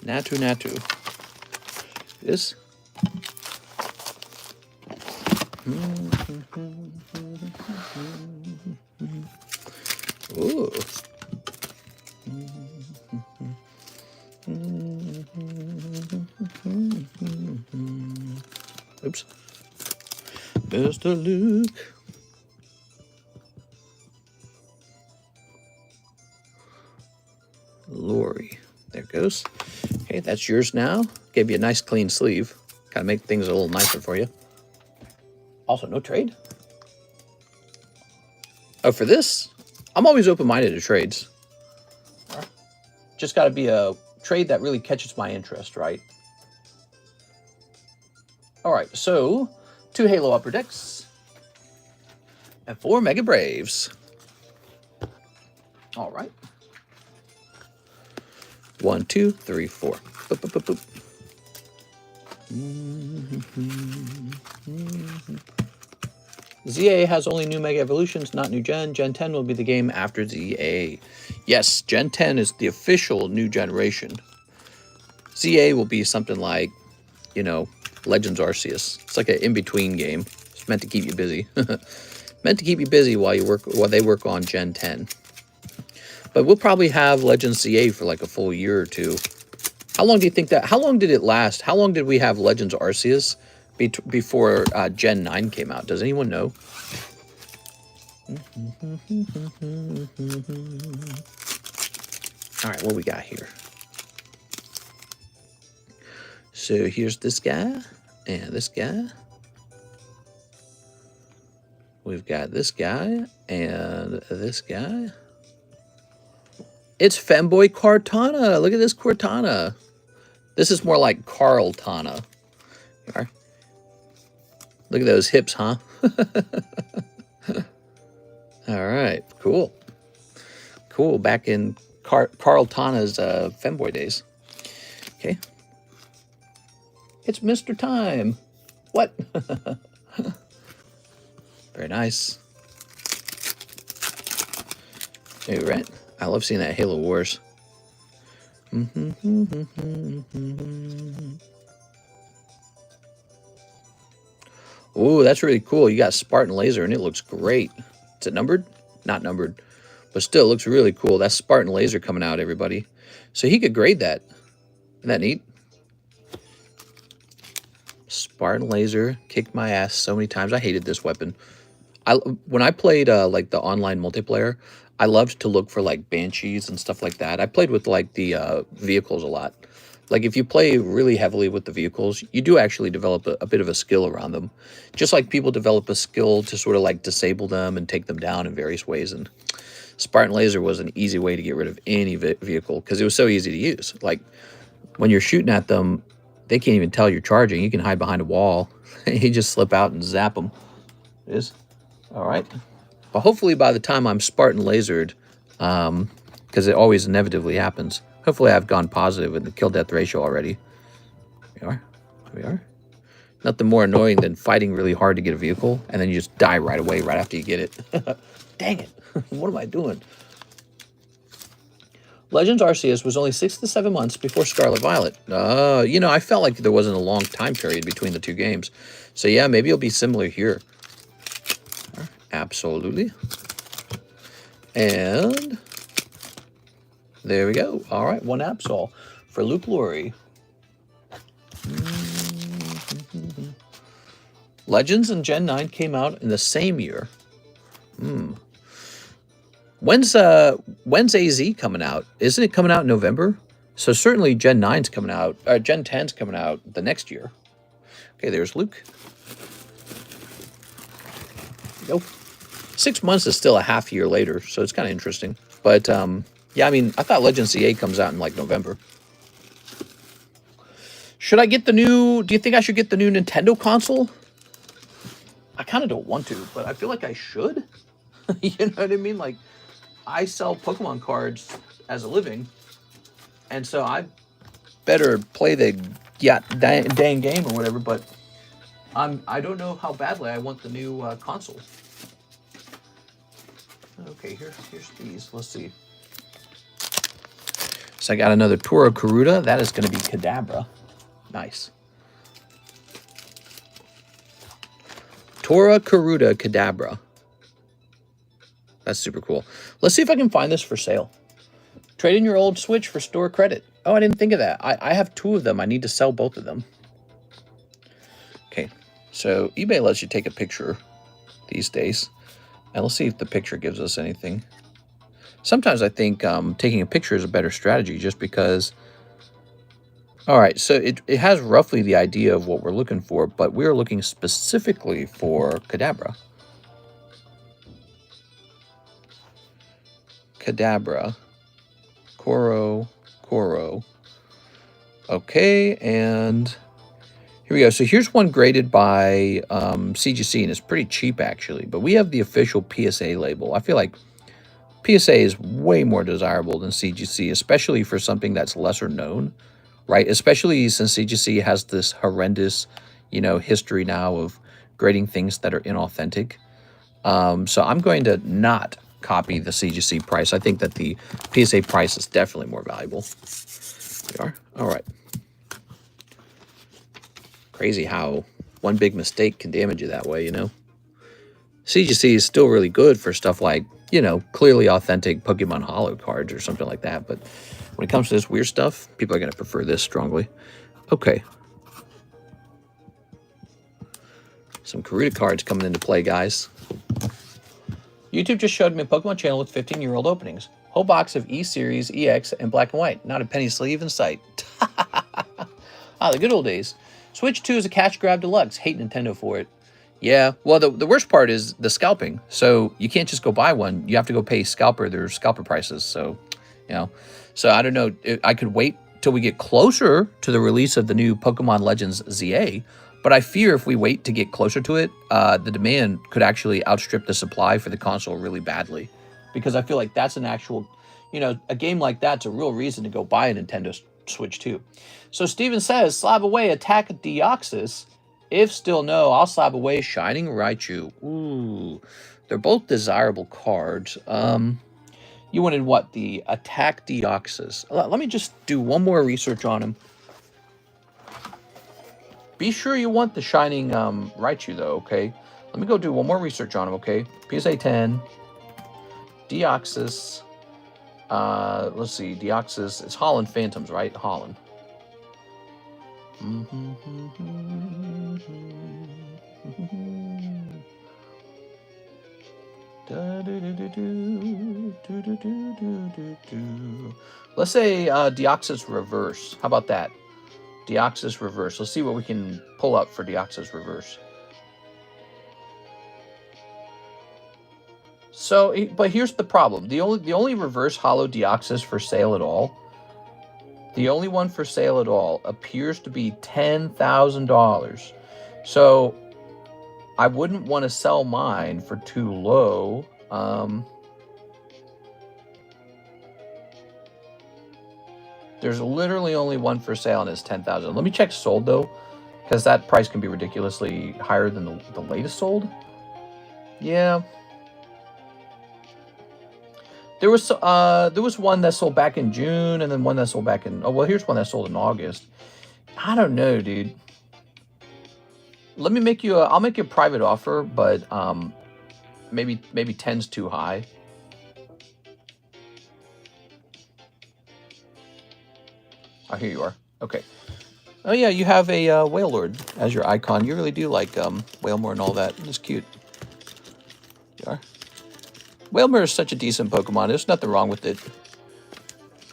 Natu. This. Ooh. Oops. Mr. Luke. Lori. There it goes. Okay, that's yours now. Gave you a nice clean sleeve. Kind of make things a little nicer for you. Also, no trade. Oh, for this, I'm always open-minded to trades. Just got to be a trade that really catches my interest, right? All right, so 2 Halo Upper Decks and 4 Mega Braves. All right. 1, 2, 3, 4. Boop, boop, boop, boop. ZA has only new Mega Evolutions, not new Gen. Gen 10 will be the game after ZA. Yes, Gen 10 is the official new generation. ZA will be something like, you know, Legends Arceus. It's like an in-between game. It's meant to keep you busy. Meant to keep you busy while they work on Gen 10. But we'll probably have Legends ZA for like a full year or two. How long do you think that? How long did it last? How long did we have Legends Arceus before Gen 9 came out? Does anyone know? All right, what we got here? So here's this guy and this guy. We've got this guy and this guy. It's Femboy Cortana. Look at this Cortana. This is more like Carltana. Look at those hips, huh? All right, cool. Cool, back in Carltana's Femboy days. Okay. It's Mr. Time. What? Very nice. Hey, right. I love seeing that Halo Wars. Ooh, that's really cool. You got Spartan Laser, and it looks great. Is it numbered? Not numbered. But still, it looks really cool. That's Spartan Laser coming out, everybody. So he could grade that. Isn't that neat? Spartan Laser kicked my ass so many times. I hated this weapon. When I played like the online multiplayer, I loved to look for like Banshees and stuff like that. I played with like the vehicles a lot. Like if you play really heavily with the vehicles, you do actually develop a bit of a skill around them. Just like people develop a skill to sort of like disable them and take them down in various ways. And Spartan Laser was an easy way to get rid of any vehicle because it was so easy to use. Like when you're shooting at them, they can't even tell you're charging. You can hide behind a wall. You just slip out and zap them. It is. All right. But hopefully by the time I'm Spartan Lasered, because it always inevitably happens, Hopefully I've gone positive in the kill-death ratio already. We are. We are. Nothing more annoying than fighting really hard to get a vehicle, and then you just die right away, right after you get it. Dang it. What am I doing? Legends Arceus was only 6 to 7 months before Scarlet Violet. You know, I felt like there wasn't a long time period between the two games. So yeah, maybe it'll be similar here. Absolutely. And there we go. All right, 1 Absol for Luke Laurie. Legends and Gen 9 came out in the same year. When's AZ coming out? Isn't it coming out in November? So certainly Gen 9's coming out, Gen 10's coming out the next year. Okay, there's Luke. Nope. 6 months is still a half year later, so it's kind of interesting. But yeah, I mean, I thought Legends CA comes out in like November. Should I get the new, do you think I should get the new Nintendo console? I kind of don't want to, but I feel like I should. You know what I mean? Like, I sell Pokemon cards as a living, and so I better play the dang game or whatever, but I don't know how badly I want the new console. Okay, here's these. Let's see. So I got another Toro Karuta. That is going to be Kadabra. Nice. Tora Karuta Kadabra. That's super cool. Let's see if I can find this for sale. Trade in your old Switch for store credit. Oh, I didn't think of that. I have 2 of them. I need to sell both of them. Okay, so eBay lets you take a picture these days. And let's see if the picture gives us anything. Sometimes I think taking a picture is a better strategy just because... All right, so it has roughly the idea of what we're looking for, but we're looking specifically for Kadabra. Kadabra. Koro. Okay, and here we go. So here's one graded by CGC, and it's pretty cheap, actually. But we have the official PSA label. I feel like PSA is way more desirable than CGC, especially for something that's lesser known, right? Especially since CGC has this horrendous, you know, history now of grading things that are inauthentic. So I'm going to not copy the CGC price. I think that the PSA price is definitely more valuable. There we are. All right. Crazy how one big mistake can damage you that way, you know? CGC is still really good for stuff like, you know, clearly authentic Pokemon Holo cards or something like that. But when it comes to this weird stuff, people are going to prefer this strongly. Okay. Some Karuta cards coming into play, guys. YouTube just showed me a Pokemon channel with 15-year-old openings. Whole box of E-Series, EX, and Black and White. Not a penny sleeve in sight. Ah, the good old days. Switch 2 is a cash grab deluxe. Hate Nintendo for it. Yeah, well, the worst part is the scalping. So you can't just go buy one. You have to go pay scalper their scalper prices. So, you know. So I don't know. I could wait till we get closer to the release of the new Pokemon Legends ZA. But I fear if we wait to get closer to it, the demand could actually outstrip the supply for the console really badly. Because I feel like that's an actual, you know, a game like that's a real reason to go buy a Nintendo Switch 2. So Steven says, slab away Attack Deoxys. If still no, I'll slab away Shining Raichu. Ooh, they're both desirable cards. You wanted what? The Attack Deoxys. Let me just do one more research on him. Be sure you want the Shining Raichu, though, okay? Let me go do one more research on him, okay? PSA 10. Deoxys. Let's see. Deoxys. It's Holland Phantoms, right? Holland. Let's say Deoxys Reverse. How about that? Deoxys Reverse. Let's see what we can pull up for Deoxys Reverse. So, but here's the problem. The only reverse holo Deoxys for sale at all, the only one for sale at all, appears to be $10,000. So I wouldn't want to sell mine for too low. There's literally only one for sale, and it's 10,000. Let me check sold though, because that price can be ridiculously higher than the latest sold. Yeah. There was one that sold back in June, and then one that sold back in, oh well, here's one that sold in August. I don't know, dude. Let me make you I'll make you a private offer, but maybe 10's too high. Oh, here you are. Okay. Oh yeah, you have a Whale Lord as your icon. You really do like Whalemore and all that. It's cute. You are. Whalemore is such a decent Pokemon. There's nothing wrong with it.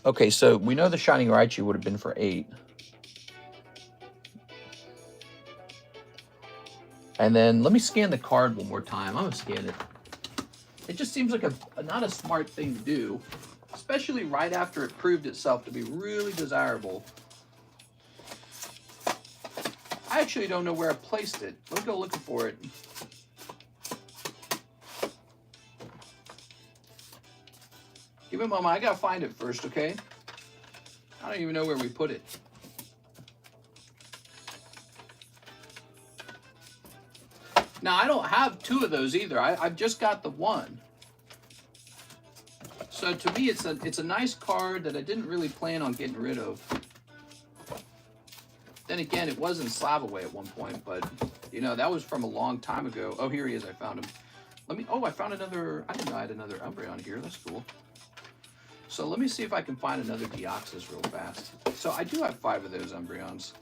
Okay, so we know the Shining Raichu would have been for 8. And then let me scan the card one more time. I'm gonna scan it. It just seems like not a smart thing to do, especially right after it proved itself to be really desirable. I actually don't know where I placed it. Let me go looking for it. Give me a moment. I gotta find it first, okay? I don't even know where we put it. Now, I don't have 2 of those either. I've just got the 1. So to me, it's a nice card that I didn't really plan on getting rid of. Then again, it was in Slab away at one point, but you know, that was from a long time ago. Oh, here he is. I found him. I found another. I didn't know I had another Umbreon here. That's cool. So let me see if I can find another Deoxys real fast. So I do have 5 of those Umbreons.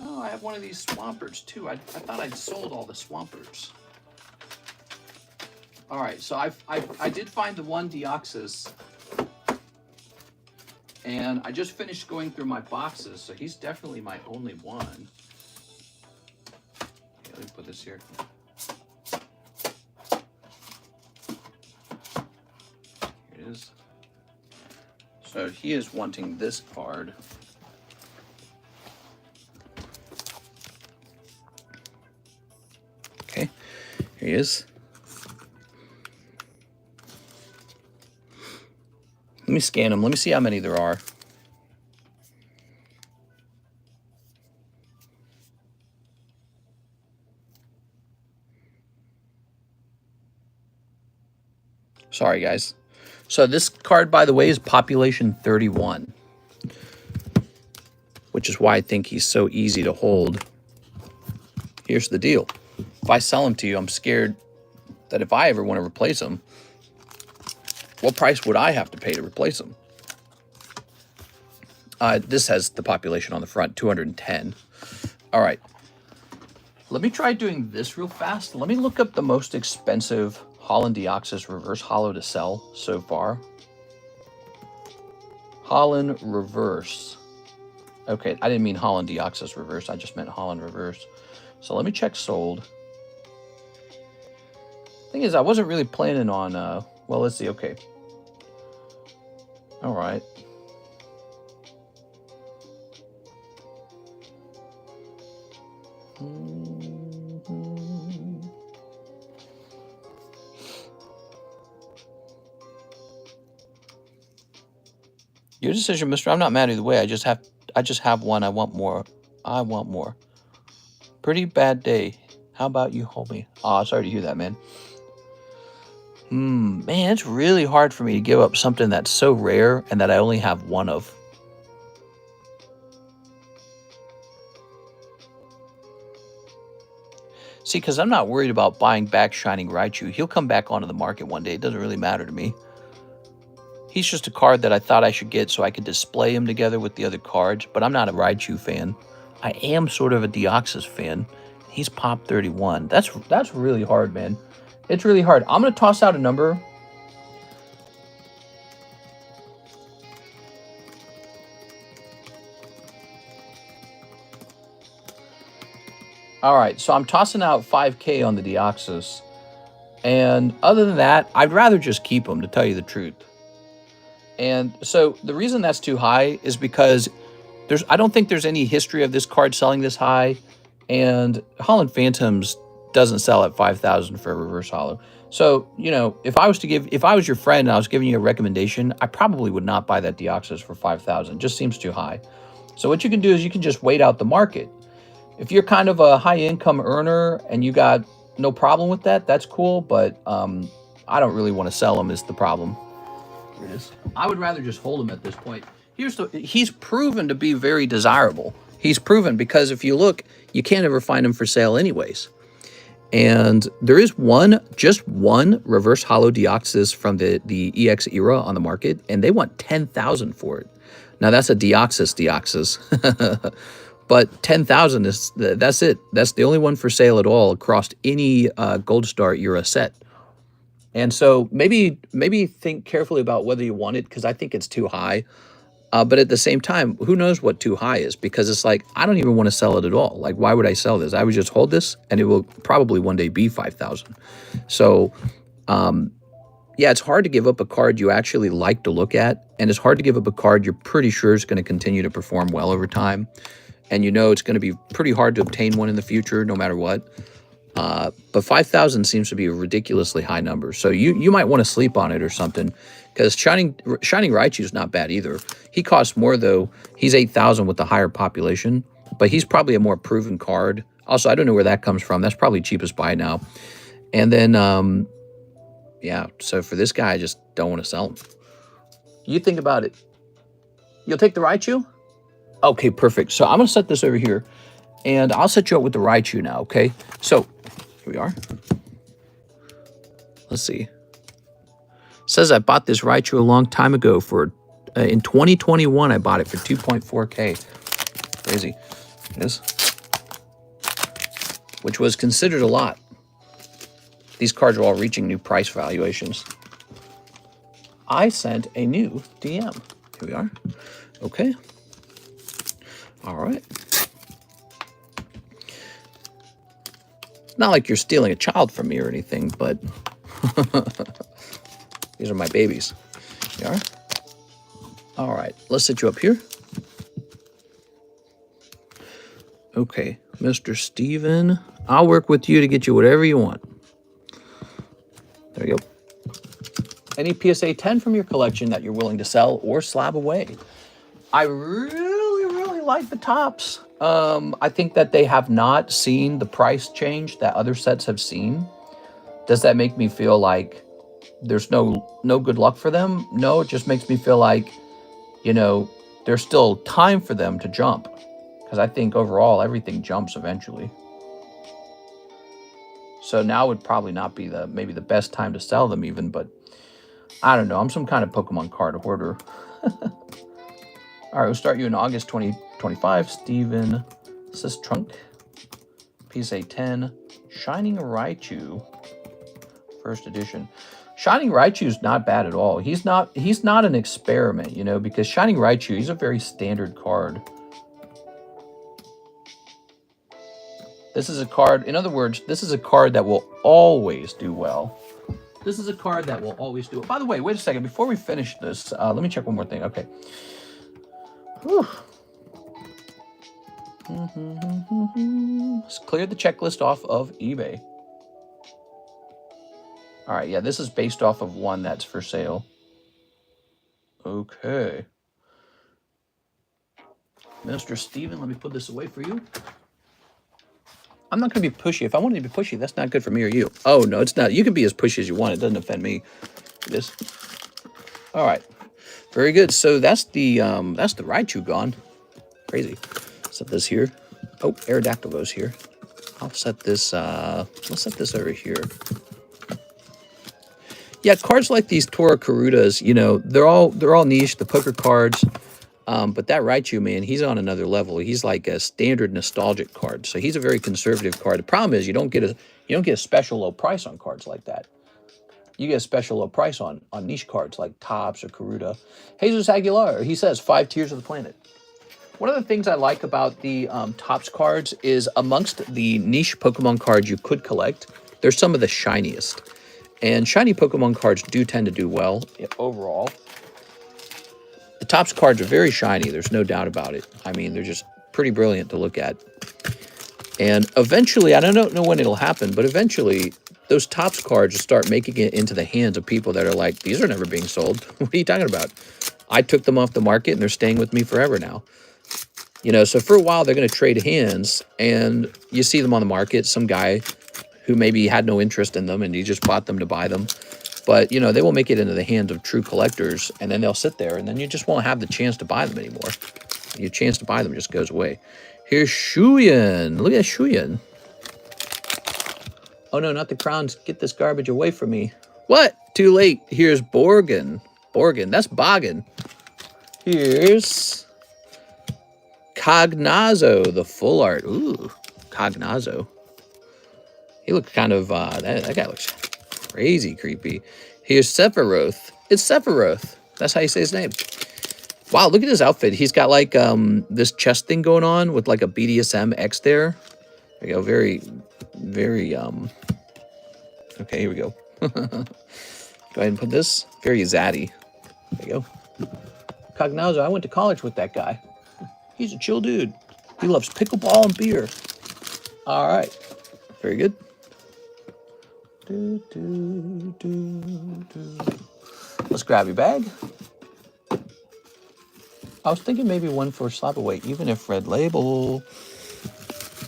Oh, I have one of these Swampers too. I thought I'd sold all the Swampers. All right, so I did find the one Deoxys, and I just finished going through my boxes, so he's definitely my only one. Okay, let me put this here. Here it is. So he is wanting this card. Okay, here he is. Let me scan them. Let me see how many there are. Sorry, guys. So this card, by the way, is population 31, which is why I think he's so easy to hold. Here's the deal. If I sell him to you, I'm scared that if I ever want to replace him, what price would I have to pay to replace them? This has the population on the front, 210. All right. Let me try doing this real fast. Let me look up the most expensive Holland Deoxys reverse holo to sell so far. Holland reverse. Okay, I didn't mean Holland Deoxys reverse. I just meant Holland reverse. So let me check sold. Thing is, I wasn't really planning on, well, let's see. Okay. All right. Your decision, mister. I'm not mad either way. I just have one. I want more. I want more. Pretty bad day. How about you, homie? Oh, sorry to hear that, man. Man, it's really hard for me to give up something that's so rare and that I only have one of. See, because I'm not worried about buying back Shining Raichu. He'll come back onto the market one day. It doesn't really matter to me. He's just a card that I thought I should get so I could display him together with the other cards, but I'm not a Raichu fan. I am sort of a Deoxys fan. He's pop 31. That's really hard, man. It's really hard. I'm going to toss out a number. All right, so I'm tossing out 5K on the Deoxys. And other than that, I'd rather just keep them, to tell you the truth. And so the reason that's too high is because I don't think there's any history of this card selling this high. And Holland Phantoms doesn't sell at 5,000 for a reverse holo. So, you know, if I was your friend and I was giving you a recommendation, I probably would not buy that Deoxys for 5,000. Just seems too high. So what you can do is you can just wait out the market. If you're kind of a high income earner and you got no problem with that, that's cool. But I don't really want to sell them is the problem. Here it is. I would rather just hold him at this point. He's proven to be very desirable. He's proven because if you look, you can't ever find him for sale anyways. And there is just one reverse holo Deoxys from the EX era on the market, and they want 10,000 for it. Now that's a Deoxys, but 10,000 that's it. That's the only one for sale at all across any Gold Star era set. And so maybe think carefully about whether you want it, because I think it's too high. But at the same time, who knows what too high is, because it's like, I don't even want to sell it at all. Like, why would I sell this? I would just hold this and it will probably one day be 5,000. So, yeah, it's hard to give up a card you actually like to look at. And it's hard to give up a card you're pretty sure is going to continue to perform well over time. And you know it's going to be pretty hard to obtain one in the future, no matter what. But 5,000 seems to be a ridiculously high number. So you might want to sleep on it or something, because Shining Raichu is not bad either. He costs more, though. He's 8,000 with the higher population, but he's probably a more proven card. Also, I don't know where that comes from. That's probably cheapest buy now. And then, yeah, so for this guy, I just don't want to sell him. You think about it. You'll take the Raichu? Okay, perfect. So I'm going to set this over here, and I'll set you up with the Raichu now, okay? So here we are. Let's see. It says I bought this Raichu a long time ago for, in 2021, I bought it for 2.4K. Crazy. It is. Which was considered a lot. These cards are all reaching new price valuations. I sent a new DM. Here we are. Okay. All right. It's not like you're stealing a child from me or anything, but these are my babies. Here you are. All right, let's set you up here. Okay, Mr. Steven, I'll work with you to get you whatever you want. There you go. Any PSA 10 from your collection that you're willing to sell or slab away? I really like the tops. I think that they have not seen the price change that other sets have seen. Does that make me feel like there's no good luck for them? No, it just makes me feel like, you know, there's still time for them to jump. Because I think overall everything jumps eventually. So now would probably not be maybe the best time to sell them even, but I don't know. I'm some kind of Pokemon card hoarder. All right, we'll start you in August 2025. Steven, this is Trunk. PSA 10. Shining Raichu. First edition. Shining Raichu is not bad at all. He's not an experiment, you know, because Shining Raichu, he's a very standard card. This is a card, in other words, this is a card that will always do well. This is a card that will always do it. By the way, wait a second. Before we finish this, let me check one more thing. Okay. Whew. Let's clear the checklist off of eBay. All right, yeah, this is based off of one that's for sale. Okay. Mr. Steven, let me put this away for you. I'm not going to be pushy. If I wanted to be pushy, that's not good for me or you. Oh, no, it's not. You can be as pushy as you want. It doesn't offend me. This. All right. Very good. So that's the Raichu gone. Crazy. Set this here. Oh, Aerodactyl goes here. I'll set this, let's set this over here. Yeah, cards like these Tora Karutas, you know, they're all niche, the poker cards. But that Raichu, man, he's on another level. He's like a standard nostalgic card. So he's a very conservative card. The problem is you don't get a special low price on cards like that. You get a special low price on niche cards like Topps or Karuta. Jesus Aguilar, he says 5 tiers of the planet. One of the things I like about the Topps cards is amongst the niche Pokemon cards you could collect, they're some of the shiniest. And shiny Pokemon cards do tend to do well overall. The Topps cards are very shiny. There's no doubt about it. I mean, they're just pretty brilliant to look at. And eventually, I don't know when it'll happen, but eventually those Topps cards will start making it into the hands of people that are like, these are never being sold. What are you talking about? I took them off the market and they're staying with me forever now. You know, so for a while they're going to trade hands, and you see them on the market, some guy who maybe had no interest in them and he just bought them to buy them. But, you know, they will make it into the hands of true collectors, and then they'll sit there, and then you just won't have the chance to buy them anymore. Your chance to buy them just goes away. Here's Shuyan. Look at Shuyan. Oh, no, not the crowns. Get this garbage away from me. What? Too late. Here's Borgin. Borgin. That's Boggin. Here's Cognazo, the full art. Ooh, Cognazo. He looks kind of, that guy looks crazy creepy. Here's Sephiroth. It's Sephiroth. That's how you say his name. Wow, look at his outfit. He's got like this chest thing going on with like a BDSM X there. There you go. Very, very, okay, here we go. Go ahead and put this. Very zaddy. There you go. Cognazo, I went to college with that guy. He's a chill dude. He loves pickleball and beer. All right. Very good. Let's grab your bag. I was thinking maybe one for Slab away, even if red label.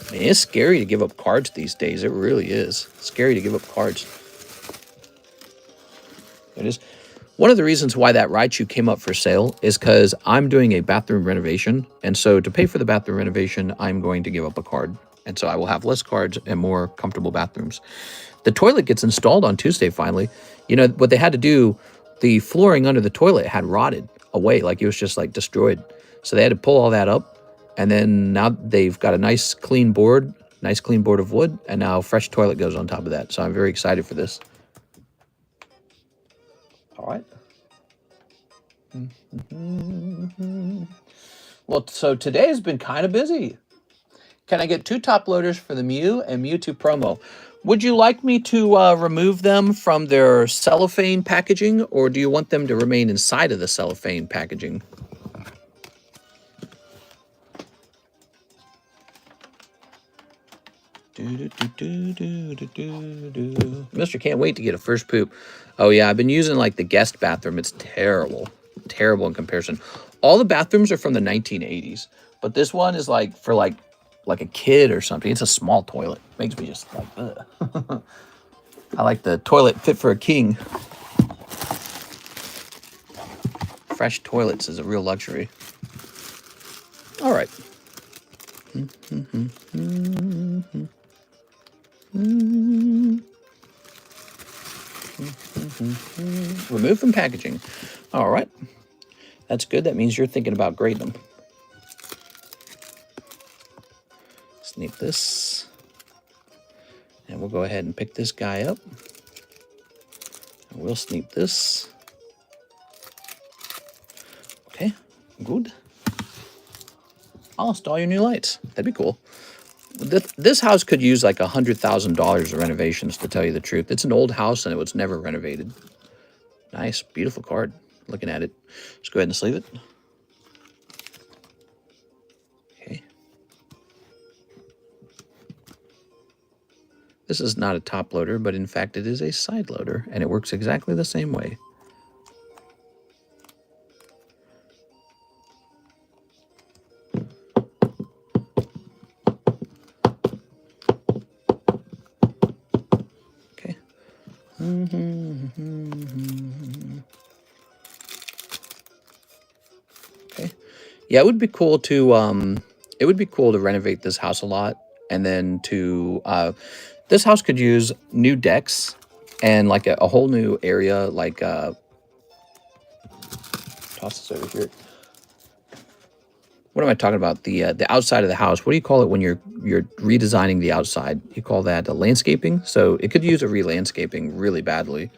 Man, it's scary to give up cards these days. It really is. It's scary to give up cards. It is. One of the reasons why that Raichu came up for sale is because I'm doing a bathroom renovation. And so to pay for the bathroom renovation, I'm going to give up a card. And so I will have less cards and more comfortable bathrooms. The toilet gets installed on Tuesday, finally. You know, what they had to do, the flooring under the toilet had rotted away. Like it was just like destroyed. So they had to pull all that up. And then now they've got a nice clean board of wood. And now fresh toilet goes on top of that. So I'm very excited for this. All right. Well, so today has been kind of busy. Can I get 2 top loaders for the Mew and Mewtwo promo? Would you like me to remove them from their cellophane packaging, or do you want them to remain inside of the cellophane packaging? Mister can't wait to get a first poop. Oh yeah, I've been using like the guest bathroom. It's terrible. Terrible in comparison. All the bathrooms are from the 1980s, but this one is like for like a kid or something. It's a small toilet. Makes me just like, ugh. I like the toilet fit for a king. Fresh toilets is a real luxury. All right. Remove from packaging. All right. That's good. That means you're thinking about grading them. Sneak this. And we'll go ahead and pick this guy up. And we'll sneak this. Okay, good. I'll install your new lights. That'd be cool. This house could use like $100,000 of renovations, to tell you the truth. It's an old house and it was never renovated. Nice, beautiful card. Looking at it. Let's go ahead and sleeve it. Okay. This is not a top loader, but in fact it is a side loader, and it works exactly the same way. Okay. Okay. Yeah, it would be cool to renovate this house a lot, and then to this house could use new decks and like a whole new area, like toss this over here. What am I talking about? The outside of the house. What do you call it when you're redesigning the outside? You call that landscaping. So it could use a re-landscaping really badly.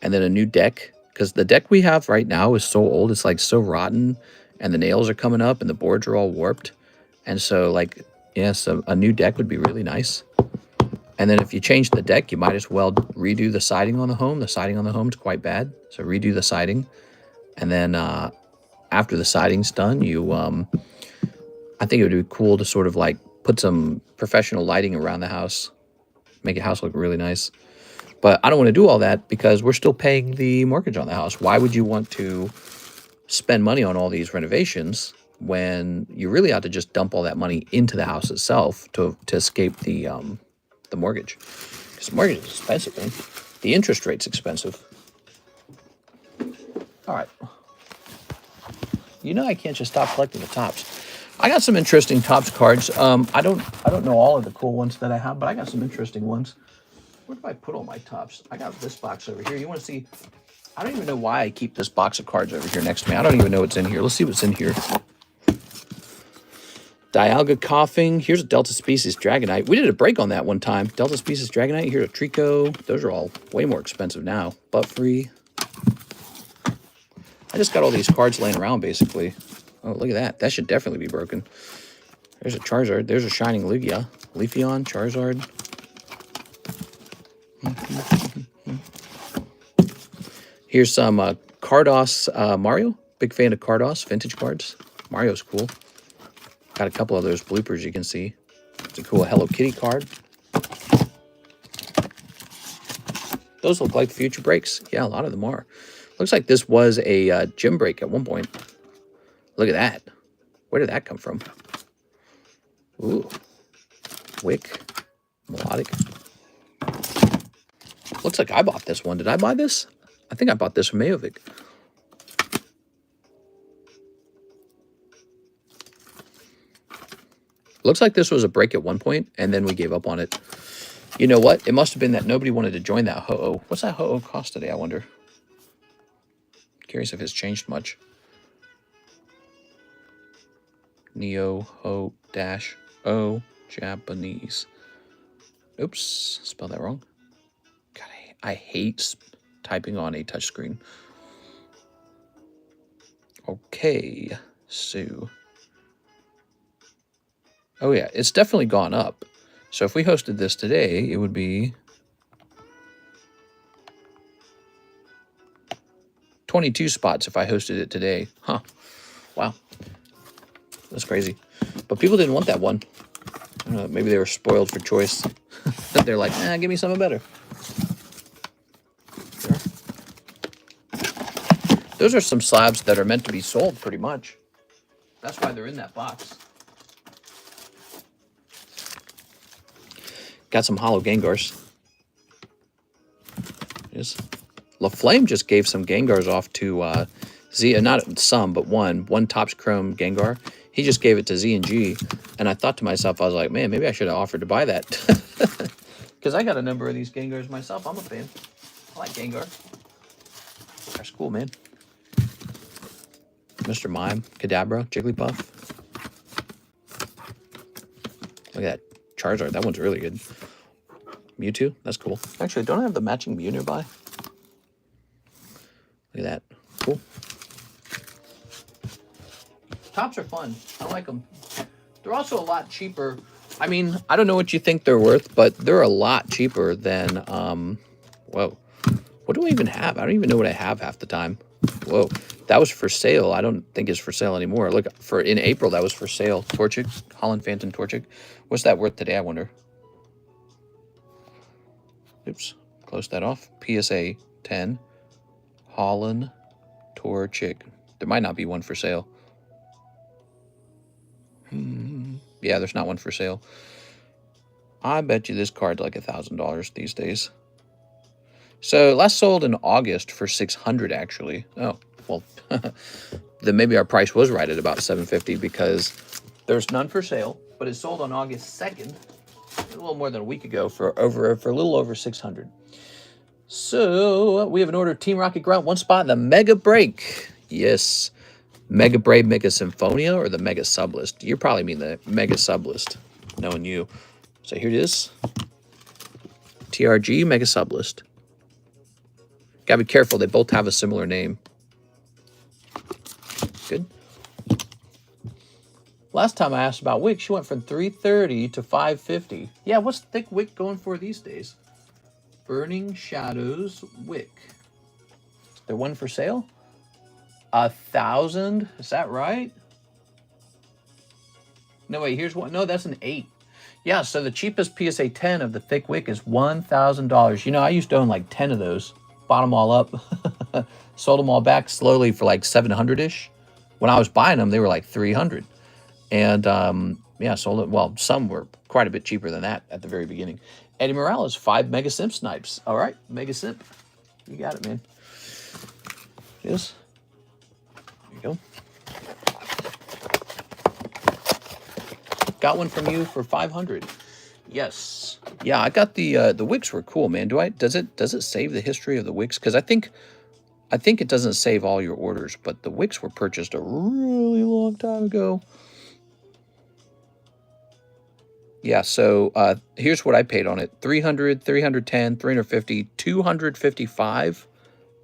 And then a new deck, because the deck we have right now is so old. It's like so rotten, and the nails are coming up, and the boards are all warped. And so like, yeah, so a new deck would be really nice. And then if you change the deck, you might as well redo the siding on the home. The siding on the home is quite bad. So redo the siding. And then after the siding's done, you, I think it would be cool to sort of like put some professional lighting around the house, make a house look really nice. But I don't want to do all that because we're still paying the mortgage on the house. Why would you want to spend money on all these renovations when you really ought to just dump all that money into the house itself to escape the mortgage? Because the mortgage is expensive, man. The interest rate's expensive. All right. You know I can't just stop collecting the tops. I got some interesting tops cards. I don't know all of the cool ones that I have, but I got some interesting ones. Where do I put all my tops? I got this box over here. You want to see? I don't even know why I keep this box of cards over here next to me. I don't even know what's in here. Let's see what's in here. Dialga Coughing. Here's a Delta Species Dragonite. We did a break on that one time. Delta Species Dragonite. Here's a Trico. Those are all way more expensive now. Butt Free. I just got all these cards laying around, basically. Oh, look at that. That should definitely be broken. There's a Charizard. There's a Shining Lugia. Leafeon, Charizard. Here's some Carddass Mario. Big fan of Carddass, vintage cards. Mario's cool. Got a couple of those bloopers you can see. It's a cool Hello Kitty card. Those look like future breaks. Yeah, a lot of them are. Looks like this was a gym break at one point. Look at that. Where did that come from? Ooh. Wick. Melodic. Looks like I bought this one. Did I buy this? I think I bought this from Mayovic. Looks like this was a break at one point, and then we gave up on it. You know what? It must have been that nobody wanted to join that Ho-Oh. What's that Ho-Oh cost today, I wonder? Curious if it's changed much. Neo Ho dash O Japanese. Oops, spelled that wrong. God, I hate typing on a touchscreen. Okay, so. Oh yeah, it's definitely gone up. So if we hosted this today, it would be 22 spots if I hosted it today. Huh. Wow. That's crazy. But people didn't want that one. I don't know, maybe they were spoiled for choice. They're like, nah, give me something better. Sure. Those are some slabs that are meant to be sold pretty much. That's why they're in that box. Got some hollow Gengars. Yes. LaFlame just gave some Gengars off to Z, not some, but one Topps Chrome Gengar. He just gave it to Z and G, and I thought to myself, I was like, man, maybe I should have offered to buy that. Because I got a number of these Gengars myself. I'm a fan. I like Gengar. That's cool, man. Mr. Mime, Kadabra, Jigglypuff. Look at that Charizard. That one's really good. Mewtwo. That's cool. Actually, don't I have the matching Mew nearby? Look at that. Cool. Tops are fun. I like them. They're also a lot cheaper. I mean, I don't know what you think they're worth, but they're a lot cheaper than, whoa. What do I even have? I don't even know what I have half the time. Whoa. That was for sale. I don't think it's for sale anymore. Look, in April, that was for sale. Torchic, Holland Phantom Torchic. What's that worth today, I wonder? Oops. Close that off. PSA 10. Holland Torchic. There might not be one for sale. Yeah, there's not one for sale. I bet you this card's like $1,000 these days. So last sold in August for $600 actually. Oh, well, then maybe our price was right at about $750 because there's none for sale, but it sold on August 2nd, a little more than a week ago for a little over $600. So we have an order of Team Rocket Grunt, one spot in the Mega Break. Yes. Mega Brave Mega Symphonia or the Mega Sublist? You probably mean the Mega Sublist, knowing you. So here it is. TRG Mega Sublist. Gotta be careful, they both have a similar name. Good. Last time I asked about wick, she went from $330 to $550. Yeah, what's thick wick going for these days? Burning Shadows wick. Is there one for sale? 1,000? Is that right? No, wait, here's one. No, that's an 8. Yeah, so the cheapest PSA 10 of the thick wick is $1,000. You know, I used to own like 10 of those. Bought them all up. Sold them all back slowly for like 700-ish. When I was buying them, they were like 300. And yeah, sold it. Well, some were quite a bit cheaper than that at the very beginning. Eddie Morales, 5 Mega Simp snipes. All right, Mega Simp. You got it, man. Yes. There you go. Got one from you for 500. Yes. Yeah, I got the wicks were cool, man. Does it save the history of the wicks? Because I think it doesn't save all your orders, but the wicks were purchased a really long time ago. Yeah, so here's what I paid on it. 300, 310, 350, 255,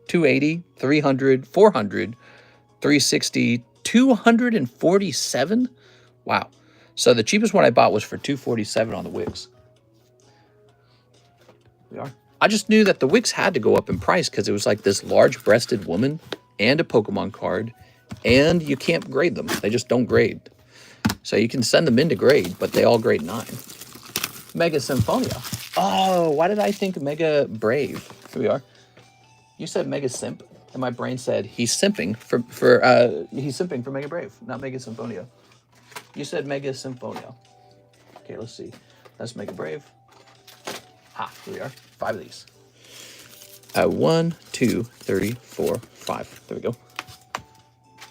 280, 300, 400, 360, 247. Wow. So the cheapest one I bought was for 247 on the Wix. We are. I just knew that the Wix had to go up in price because it was like this large-breasted woman and a Pokemon card, and you can't grade them. They just don't grade. So you can send them in to grade, but they all grade 9. Mega Symphonia. Oh, why did I think Mega Brave? Here we are. You said Mega Simp, and my brain said he's simping for Mega Brave, not Mega Symphonia. You said Mega Symphonia. Okay, let's see. That's Mega Brave. Ah, here we are. 5 of these. 1, 2, 3, 4, 5. There we go.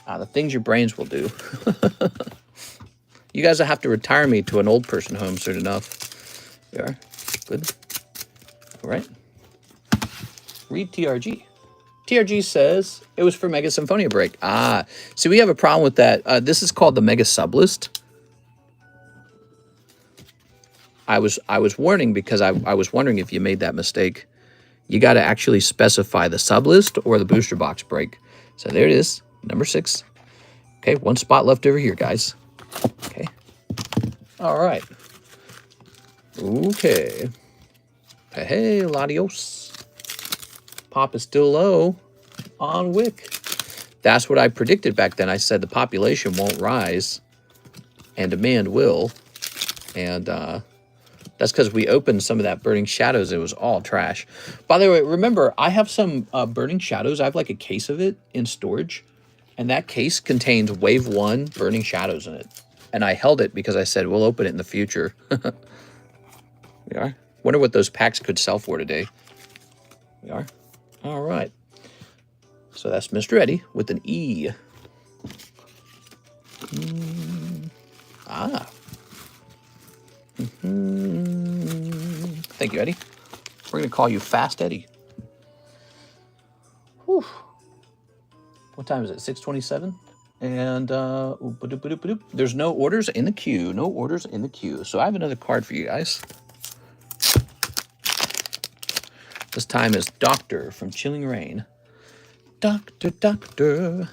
The things your brains will do. You guys will have to retire me to an old person home soon enough. There we are. Good. All right. Read TRG. TRG says it was for Mega Symphonia break. See, we have a problem with that. This is called the Mega Sublist. I was warning because I was wondering if you made that mistake. You got to actually specify the sublist or the booster box break. So there it is, number 6. Okay, 1 spot left over here, guys. Okay. All right. Okay. Hey, Latios. Pop is still low on Wick. That's what I predicted back then. I said the population won't rise and demand will. And that's because we opened some of that Burning Shadows. It was all trash. By the way, remember, I have some Burning Shadows. I have like a case of it in storage. And that case contains Wave 1 Burning Shadows in it. And I held it because I said, we'll open it in the future. We are. Wonder what those packs could sell for today. We are. All right. So that's Mr. Eddie with an E. Thank you, Eddie. We're going to call you Fast Eddie. Whew. What time is it? 6:27? And there's no orders in the queue. No orders in the queue. So I have another card for you guys. This time is Doctor from Chilling Rain. Doctor, Doctor.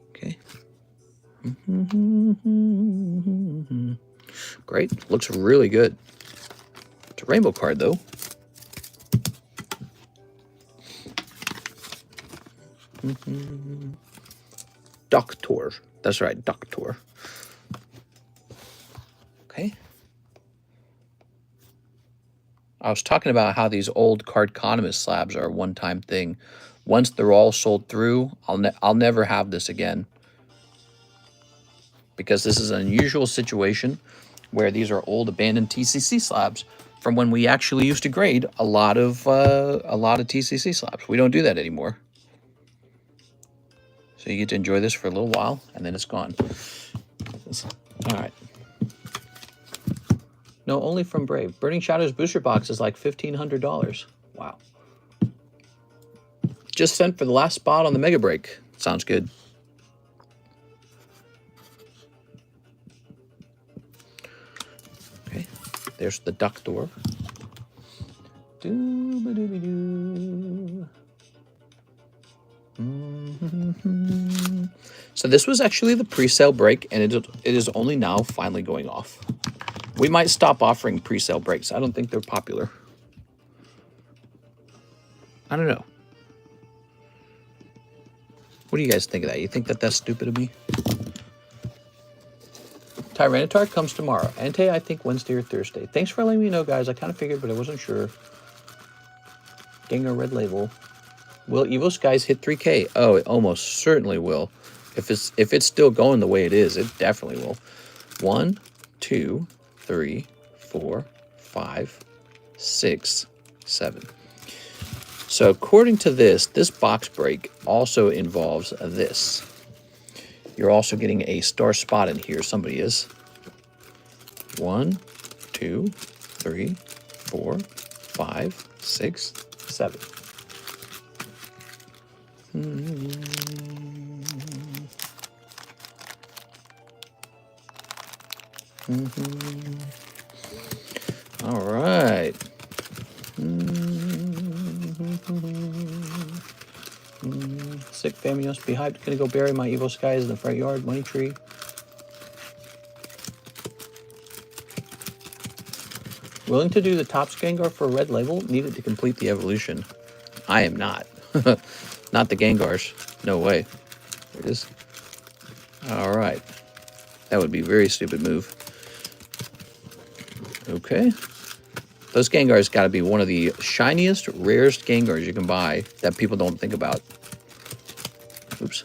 Okay. Great. Looks really good. It's a rainbow card, though. Doctor. That's right, Doctor. Okay. I was talking about how these old Cardconomist slabs are a one-time thing. Once they're all sold through, I'll never have this again. Because this is an unusual situation where these are old abandoned TCC slabs from when we actually used to grade a lot of TCC slabs. We don't do that anymore. So you get to enjoy this for a little while, and then it's gone. All right. No, only from Brave. Burning Shadows booster box is like $1,500. Wow. Just sent for the last spot on the Mega Break. Sounds good. Okay. There's the Doctor. So this was actually the pre-sale break, and it is only now finally going off. We might stop offering pre-sale breaks. I don't think they're popular. I don't know. What do you guys think of that? You think that that's stupid of me? Tyranitar comes tomorrow. Ante, I think Wednesday or Thursday. Thanks for letting me know, guys. I kind of figured, but I wasn't sure. Gengar Red Label. Will Evo Skies hit 3K? Oh, it almost certainly will. If it's still going the way it is, it definitely will. 1, 2, 3, 4, 5, 6, 7. So according to this box break also involves this. You're also getting a star spot in here. Somebody is. 1, 2, 3, 4, 5, 6, 7. All right. Sick family must be hyped. Gonna go bury my Evo Skies in the front yard. Money tree. Willing to do the top Gengar for a red label? Needed to complete the evolution. I am not. Not the Gengars. No way. There it is. All right. That would be a very stupid move. Okay. Those Gengars got to be one of the shiniest, rarest Gengars you can buy that people don't think about. Oops.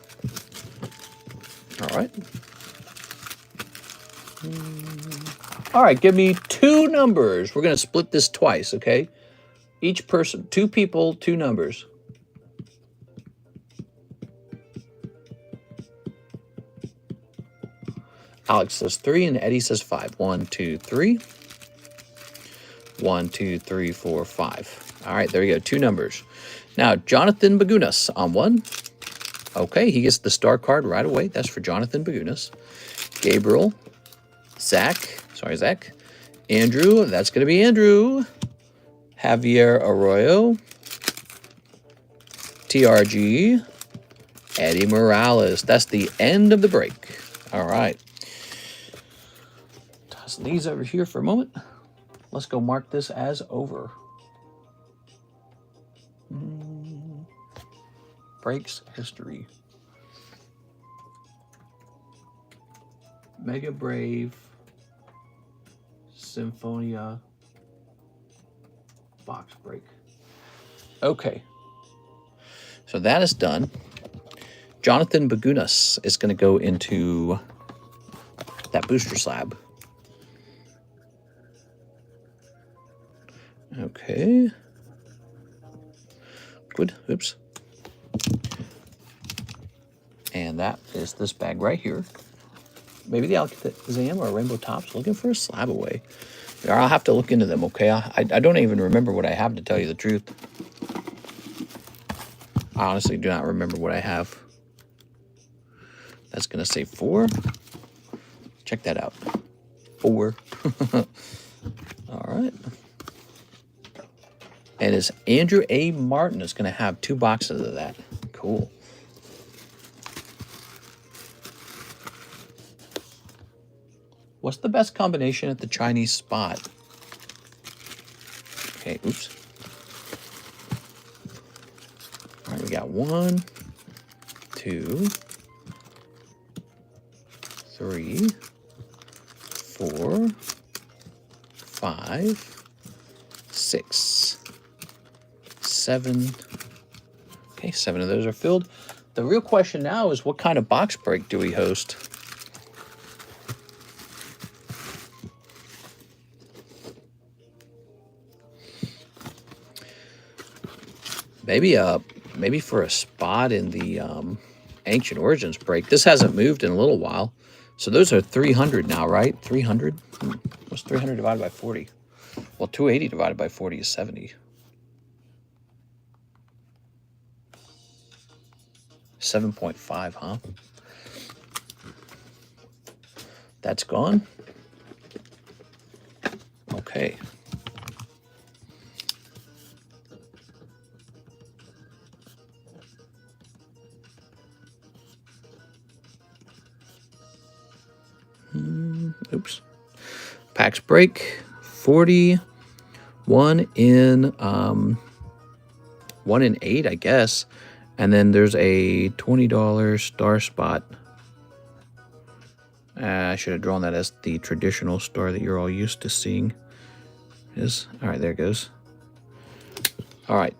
All right. All right, give me 2 numbers. We're going to split this twice, okay? Each person, 2 people, 2 numbers. Alex says 3 and Eddie says 5. 1, 2, 3. 1, 2, 3, 4, 5. All right, there you go. 2 numbers. Now, Jonathan Bagunas on 1. Okay, he gets the star card right away. That's for Jonathan Bagunas. Gabriel. Zach. Andrew. That's going to be Andrew. Javier Arroyo. TRG. Eddie Morales. That's the end of the break. All right. Toss these over here for a moment. Let's go mark this as over. Breaks history. Mega Brave. Symphonia. Box break. Okay. So that is done. Jonathan Bagunas is going to go into that booster slab. Okay. Good. Oops. And that is this bag right here. Maybe the Alakazam or Rainbow Tops. Looking for a slab away. I'll have to look into them, okay? I don't even remember what I have, to tell you the truth. I honestly do not remember what I have. That's going to say 4. Check that out. 4. All right. And it's Andrew A. Martin is going to have 2 boxes of that. Cool. What's the best combination at the Chinese spot? Okay, oops. All right, we got 1, 2, 3, 4, 5, 6, 7. Okay, 7 of those are filled. The real question now is, what kind of box break do we host? Maybe for a spot in the Ancient Origins break. This hasn't moved in a little while. So those are 300 now, right? 300? What's 300 divided by 40? Well, 280 divided by 40 is 70. 7.5, huh? That's gone. Okay. Oops. Packs break. 40. 1 in 1 in 8, I guess. And then there's a $20 star spot. I should have drawn that as the traditional star that you're all used to seeing. All right, there it goes. All right.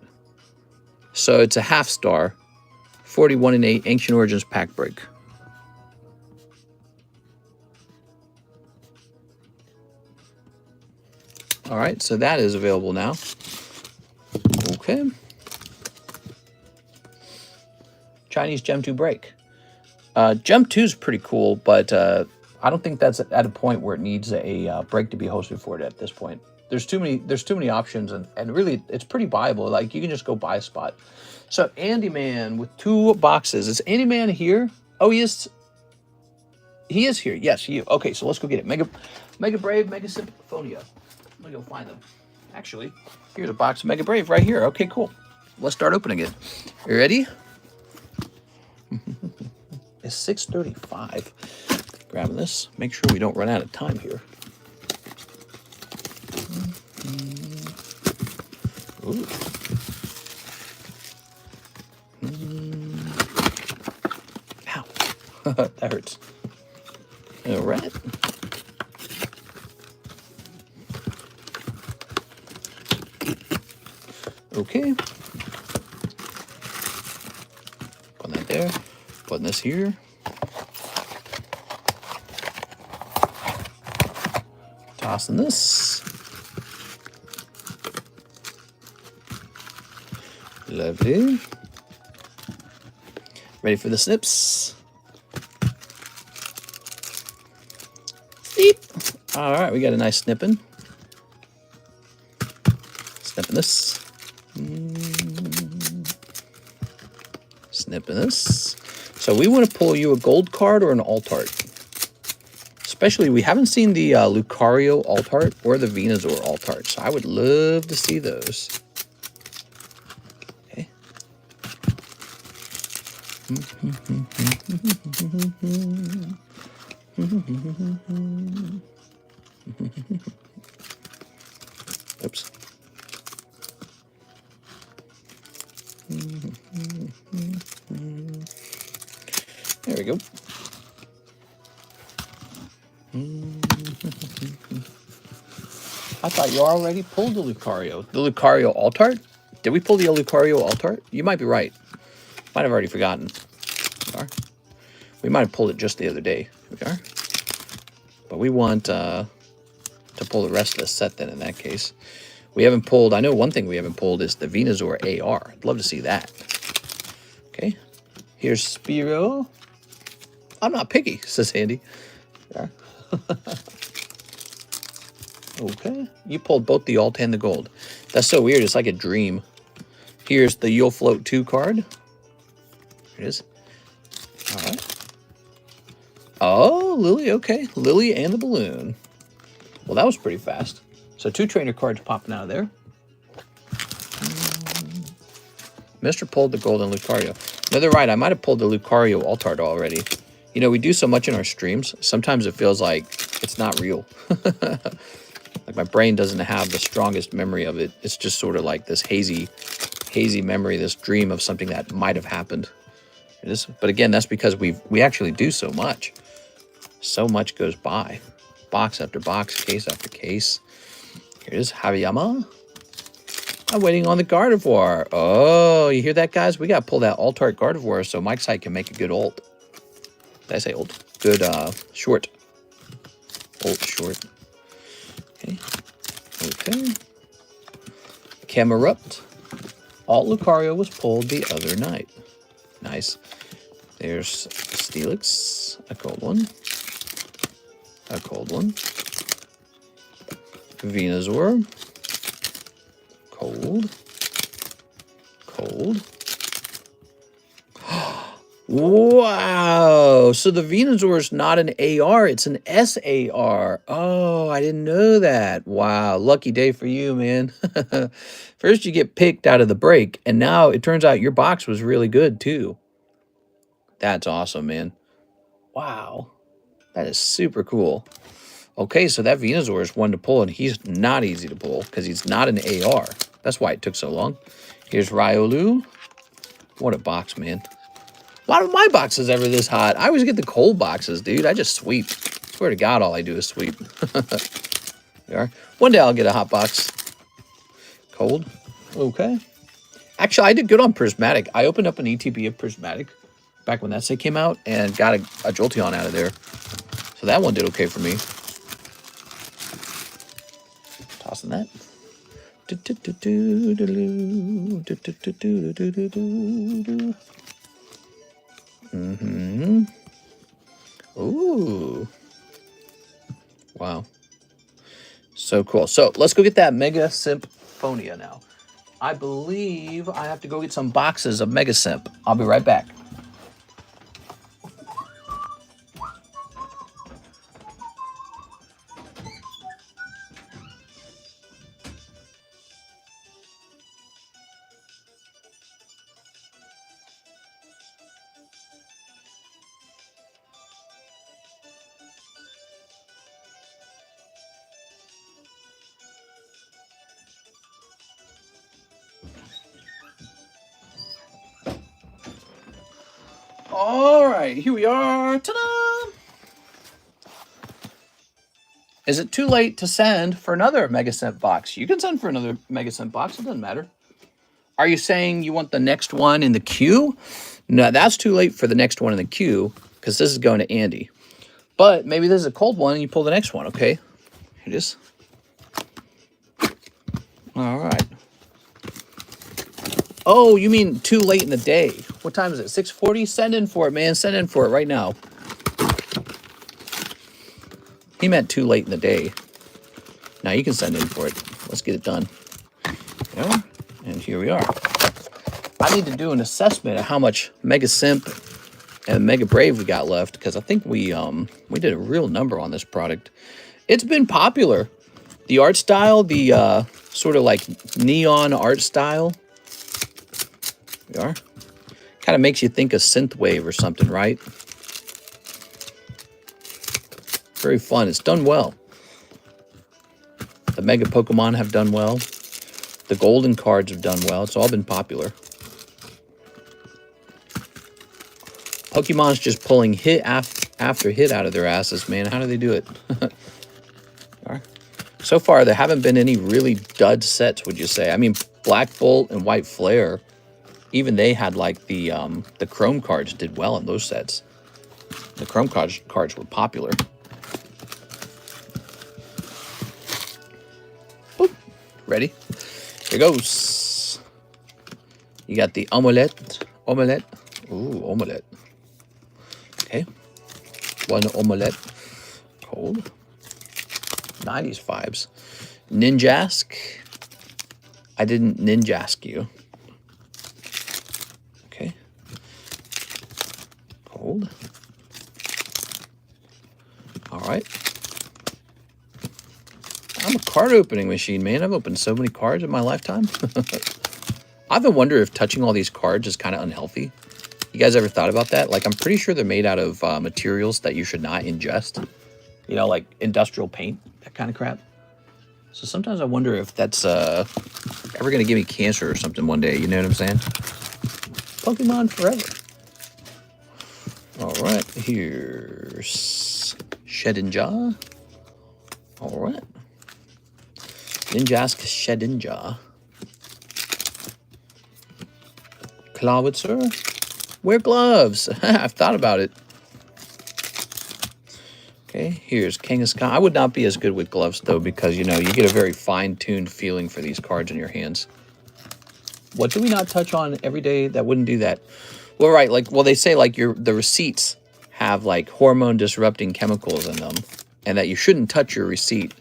So it's a half star, 41 and 8 Ancient Origins pack break. All right, so that is available now. Okay. Chinese Gem 2 break. Gem 2 is pretty cool, but I don't think that's at a point where it needs a break to be hosted for it at this point. There's too many options, and really it's pretty buyable. Like, you can just go buy a spot. So Andy Man with 2 boxes. Is Andy Man here? Oh, he is here. Yes, you. Okay, so let's go get it. Mega Brave, Mega Symphonia. I'm gonna go find them. Actually, here's a box of Mega Brave right here. Okay, cool. Let's start opening it. You ready? It's 6:35. Grabbing this. Make sure we don't run out of time here. Ooh. Ow. That hurts. All right. Okay. Putting that there. Putting this here. Tossing this. Lovely. Ready for the snips. Snip. All right, we got a nice snipping. Snipping this. Snipping this. So we want to pull you a gold card or an alt art. Especially, we haven't seen the Lucario alt art or the Venusaur alt art, so I would love to see those. Okay. Oops. There we go. I thought you already pulled the Lucario. The Lucario alt art? Did we pull the Lucario alt art? You might be right. Might have already forgotten. We might have pulled it just the other day. Here we are. But we want to pull the rest of the set then in that case. We haven't pulled, I know one thing we haven't pulled is the Venusaur AR. I'd love to see that. Okay. Here's Spiro. I'm not picky, says Andy. Yeah. Okay. You pulled both the alt and the gold. That's so weird. It's like a dream. Here's the You'll Float 2 card. Here it is. All right. Oh, Lily. Okay. Lily and the balloon. Well, that was pretty fast. So 2 trainer cards popping out of there. Mr. pulled the golden Lucario. No, they're right. I might have pulled the Lucario alt art already. You know, we do so much in our streams. Sometimes it feels like it's not real. Like my brain doesn't have the strongest memory of it. It's just sort of like this hazy memory, this dream of something that might have happened. It is, but again, that's because we actually do so much. So much goes by. Box after box, case after case. Here it is, Hariyama. I'm waiting on the Gardevoir. Oh, you hear that, guys? We got to pull that alt art Gardevoir so Mike's side can make a good ult. Did I say ult? Good short. Ult short. Okay. Okay. Camerupt. Alt Lucario was pulled the other night. Nice. There's Steelix, a cold one. A cold one. Venusaur. Cold. Cold. Wow. So the Venusaur is not an AR, it's an SAR. Oh, I didn't know that. Wow. Lucky day for you, man. First you get picked out of the break, and now it turns out your box was really good too. That's awesome, man. Wow. That is super cool. Okay, so that Venusaur is one to pull, and he's not easy to pull because he's not an AR. That's why it took so long. Here's Riolu. What a box, man. Why are my boxes ever this hot? I always get the cold boxes, dude. I just sweep. Swear to God, all I do is sweep. There are. One day I'll get a hot box. Cold. Okay. Actually, I did good on Prismatic. I opened up an ETB of Prismatic back when that set came out and got a Jolteon out of there. So that one did okay for me. Tossing that. Ooh. Wow. So cool. So let's go get that Mega Symphonia now. I believe I have to go get some boxes of Mega Simp. I'll be right back. All right, here we are. Ta-da! Is it too late to send for another Mega Simp box? You can send for another Mega Simp box. It doesn't matter. Are you saying you want the next one in the queue? No, that's too late for the next one in the queue because this is going to Andy. But maybe this is a cold one and you pull the next one, okay? Here it is. All right. Oh, you mean too late in the day. What time is it? 6:40? Send in for it, man. Send in for it right now. He meant too late in the day. Now you can send in for it. Let's get it done. Yeah. And here we are. I need to do an assessment of how much Mega Simp and Mega Brave we got left because I think we did a real number on this product. It's been popular. The art style, the sort of like neon art style. We are. Kind of makes you think of synthwave or something, right? Very fun. It's done well. The Mega Pokemon have done well. The golden cards have done well. It's all been popular. Pokemon's just pulling hit after hit out of their asses, man. How do they do it? So far, there haven't been any really dud sets, would you say? I mean, Black Bolt and White Flare, even they had like the Chrome cards did well in those sets. The Chrome cards were popular. Boop. Ready? Here goes. You got the omelette. Ooh, omelette. Okay. One omelette. Cold. 90s vibes. Ninjask. I didn't Ninjask you. Okay. Cold. All right. I'm a card opening machine, man. I've opened so many cards in my lifetime. I've been wondering if touching all these cards is kind of unhealthy. You guys ever thought about that? Like, I'm pretty sure they're made out of materials that you should not ingest. You know, like industrial paint, that kind of crap. So sometimes I wonder if that's ever going to give me cancer or something one day. You know what I'm saying? Pokemon forever. All right, here's Shedinja. All right. Ninjask Shedinja. Clawitzer. Wear gloves. I've thought about it. Okay, here's Kangaskhan. I would not be as good with gloves, though, because, you know, you get a very fine-tuned feeling for these cards in your hands. What do we not touch on every day that wouldn't do that? Well, right, like, well, they say, like, the receipts have, like, hormone-disrupting chemicals in them, and that you shouldn't touch your receipt.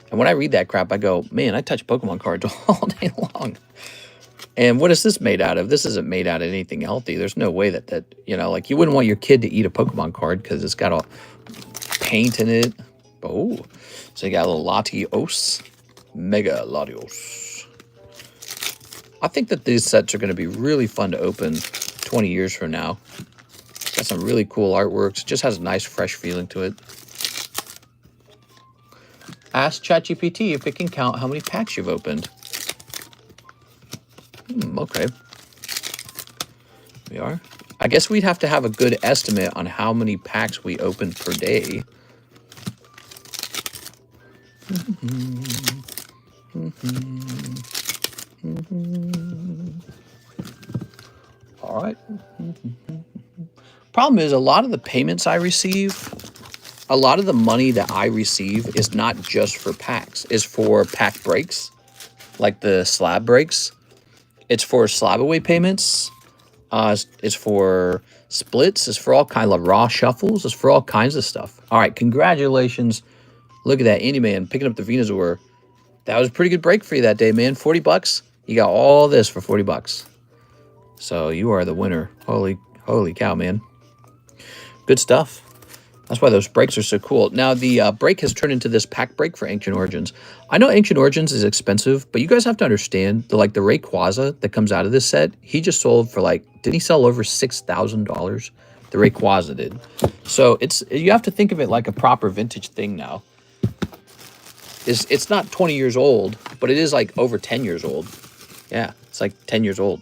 And when I read that crap, I go, man, I touch Pokemon cards all day long. And what is this made out of? This isn't made out of anything healthy. There's no way that you know, like, you wouldn't want your kid to eat a Pokemon card because it's got all paint in it. Oh, so you got a little Latios, Mega Latios. I think that these sets are going to be really fun to open 20 years from now. Got some really cool artworks. It just has a nice, fresh feeling to it. Ask ChatGPT if it can count how many packs you've opened. Okay. We are. I guess we'd have to have a good estimate on how many packs we open per day. All right. Problem is, a lot of the payments I receive, a lot of the money that I receive is not just for packs. It's for pack breaks, like the slab breaks. It's for slab away payments. It's for splits. It's for all kinds of raw shuffles. It's for all kinds of stuff. All right, congratulations. Look at that, Indie Man, picking up the Venusaur. That was a pretty good break for you that day, man. 40 bucks. You got all this for 40 bucks. So you are the winner. Holy cow, man. Good stuff. That's why those breaks are so cool. Now, the break has turned into this pack break for Ancient Origins. I know Ancient Origins is expensive, but you guys have to understand, the Rayquaza that comes out of this set, he just sold for didn't he sell over $6,000? The Rayquaza did. So you have to think of it like a proper vintage thing now. It's not 20 years old, but it is like over 10 years old. Yeah, it's like 10 years old.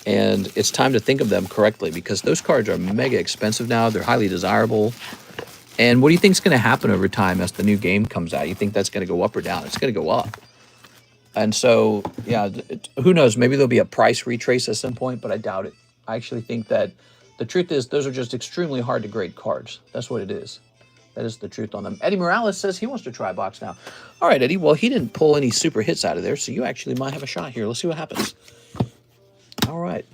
And it's time to think of them correctly because those cards are mega expensive now. They're highly desirable. And what do you think is going to happen over time as the new game comes out? You think that's going to go up or down? It's going to go up. And so, yeah, who knows? Maybe there'll be a price retrace at some point, but I doubt it. I actually think that the truth is those are just extremely hard to grade cards. That's what it is. That is the truth on them. Eddie Morales says he wants to try a box now. All right, Eddie. Well, he didn't pull any super hits out of there, so you actually might have a shot here. Let's see what happens. All right.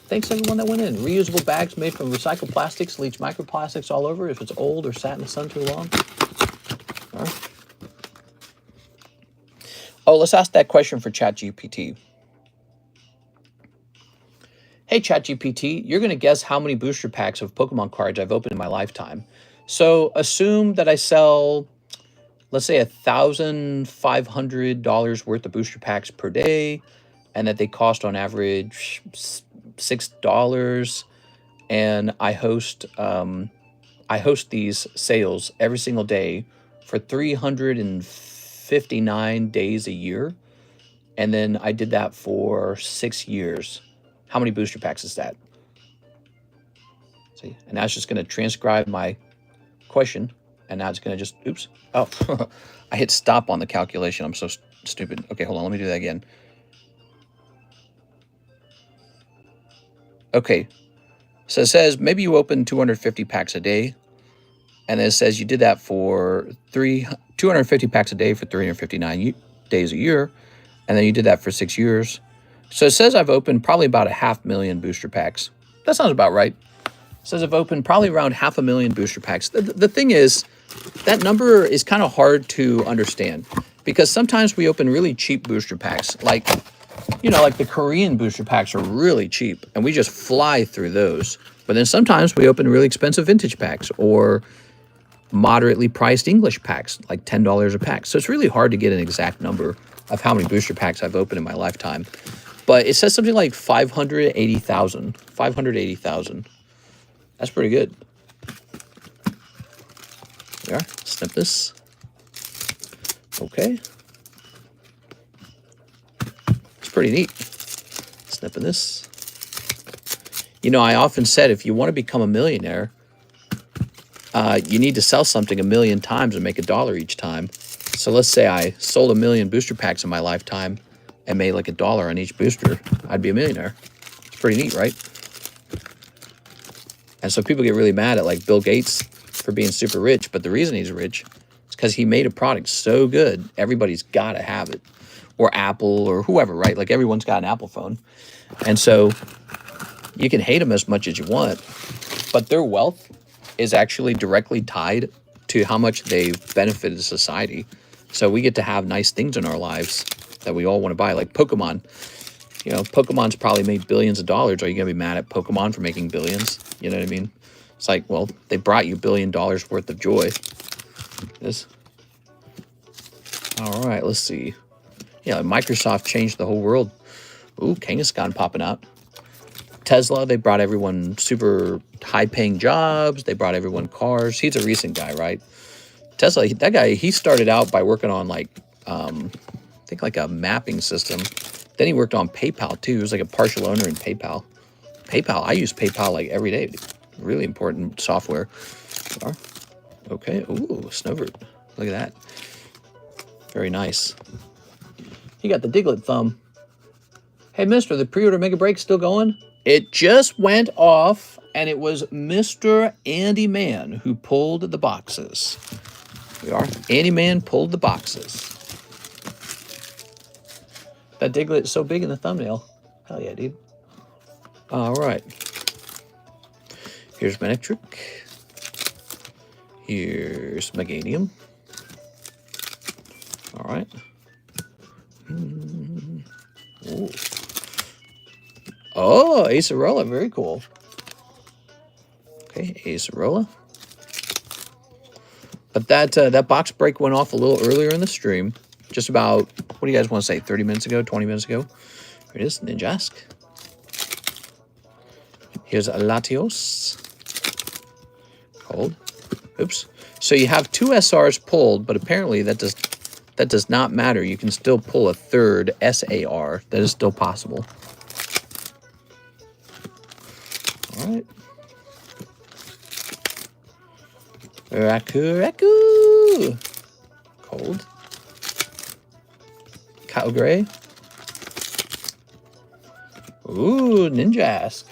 Thanks, everyone that went in. Reusable bags made from recycled plastics, leach microplastics all over if it's old or sat in the sun too long. All right. Oh, let's ask that question for ChatGPT. Hey, ChatGPT, you're going to guess how many booster packs of Pokemon cards I've opened in my lifetime. So assume that I sell, let's say, $1,500 worth of booster packs per day, and that they cost on average $6, and I host these sales every single day for 359 days a year, and then I did that for 6 years. How many booster packs is that? See, and now it's just going to transcribe my question, and now it's going to just, oops, oh, I hit stop on the calculation. I'm so stupid. Okay, hold on, let me do that again. Okay, so it says maybe you open 250 packs a day, and then it says you did that for 250 packs a day for 359 days a year, and then you did that for 6 years. So it says I've opened probably about 500,000 booster packs. That sounds about right. It says I've opened probably around 500,000 booster packs. The thing is, that number is kind of hard to understand because sometimes we open really cheap booster packs, like the Korean booster packs are really cheap, and we just fly through those. But then sometimes we open really expensive vintage packs or moderately priced English packs, like $10 a pack. So it's really hard to get an exact number of how many booster packs I've opened in my lifetime. But it says something like 580,000. 580,000. That's pretty good. There, snip this. Okay. It's pretty neat. Snipping this. I often said if you want to become a millionaire, you need to sell something 1,000,000 times and make $1 each time. So let's say I sold 1,000,000 booster packs in my lifetime and made like $1 on each booster. I'd be a millionaire. It's pretty neat, right? And so people get really mad at like Bill Gates for being super rich, but the reason he's rich is because he made a product so good, everybody's got to have it. Or Apple or whoever, right? Like everyone's got an Apple phone. And so you can hate them as much as you want, but their wealth is actually directly tied to how much they've benefited society. So we get to have nice things in our lives that we all want to buy, like Pokemon. Pokemon's probably made billions of dollars. Are you going to be mad at Pokemon for making billions? You know what I mean? It's like, well, they brought you $1 billion worth of joy. This. All right, let's see. Yeah, Microsoft changed the whole world. Ooh, Kangaskhan popping out. Tesla, they brought everyone super high-paying jobs. They brought everyone cars. He's a recent guy, right? Tesla, that guy, he started out by working on I think like a mapping system. Then he worked on PayPal too. He was like a partial owner in PayPal. PayPal. I use PayPal like every day. Really important software. Okay. Ooh, Snowbird. Look at that. Very nice. You got the Diglett thumb. Hey, mister, the pre-order mega break still going? It just went off, and it was Mr. Andy Man who pulled the boxes. Here we are. Andy Man pulled the boxes. That Diglett is so big in the thumbnail. Hell yeah, dude. All right. Here's Manectric. Here's Meganium. All right. Ooh. Oh, Acerola. Very cool. Okay, Acerola. But that box break went off a little earlier in the stream. Just about, what do you guys want to say, 30 minutes ago, 20 minutes ago? Here it is, Ninjask. Here's Latios. Cold. Oops. So you have 2 SRs pulled, but apparently that does not matter. You can still pull a third SAR. That is still possible. All right. Raku. Cold. Kyle Gray. Ooh, Ninjask.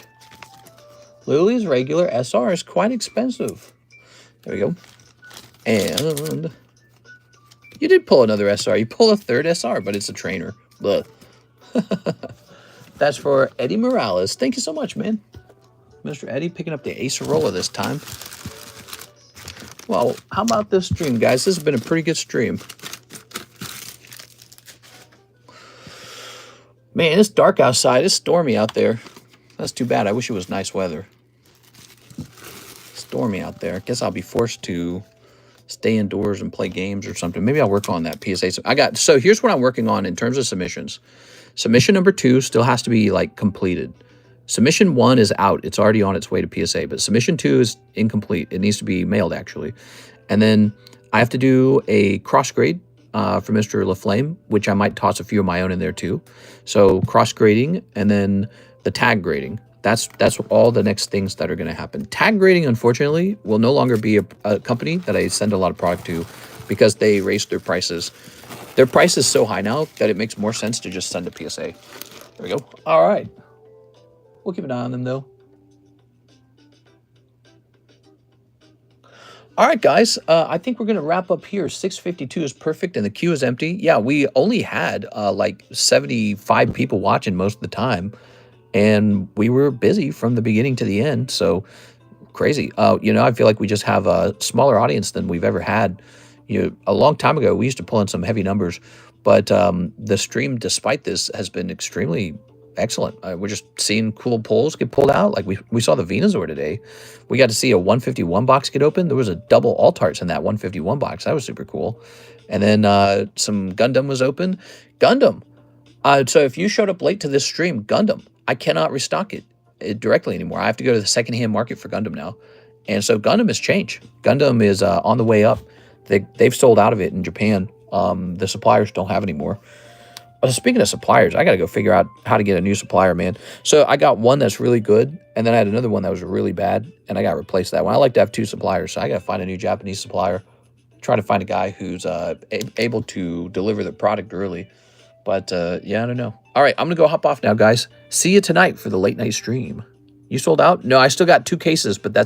Lily's regular SR is quite expensive. There we go. And you did pull another SR. You pull a third SR, but it's a trainer. That's for Eddie Morales. Thank you so much, man. Mr. Eddie picking up the Acerola this time. Well, how about this stream, guys? This has been a pretty good stream. Man, it's dark outside. It's stormy out there. That's too bad. I wish it was nice weather. Stormy out there. Guess I'll be forced to stay indoors and play games or something. Maybe I'll work on that PSA. So here's what I'm working on in terms of submissions. Submission number 2 still has to be like completed. Submission 1 is out. It's already on its way to PSA, but submission 2 is incomplete. It needs to be mailed actually. And then I have to do a cross grade for Mr. LaFlame, which I might toss a few of my own in there too. So cross grading and then the tag grading. That's all the next things that are going to happen. Tag grading, unfortunately, will no longer be a company that I send a lot of product to because they raised their prices. Their price is so high now that it makes more sense to just send a PSA. There we go. All right. We'll keep an eye on them, though. All right, guys. I think we're going to wrap up here. 6:52 is perfect, and the queue is empty. Yeah, we only had like 75 people watching most of the time. And we were busy from the beginning to the end, so crazy. You know, I feel like we just have a smaller audience than we've ever had. You know, a long time ago, we used to pull in some heavy numbers, but the stream, despite this, has been extremely excellent. We're just seeing cool pulls get pulled out. Like we saw the Venusaur today. We got to see a 151 box get open. There was a double Altarts in that 151 box. That was super cool. And then some Gundam was open. Gundam. So if you showed up late to this stream, Gundam, I cannot restock it directly anymore. I have to go to the secondhand market for Gundam now. And so Gundam has changed. Gundam is on the way up. They've sold out of it in Japan. The suppliers don't have anymore. But speaking of suppliers, I got to go figure out how to get a new supplier, man. So I got one that's really good, and then I had another one that was really bad, and I got to replace that one. I like to have 2 suppliers, so I got to find a new Japanese supplier. Try to find a guy who's able to deliver the product early. But, yeah, I don't know. All right, I'm going to go hop off now, guys. See you tonight for the late night stream. You sold out? No, I still got 2 cases, but that's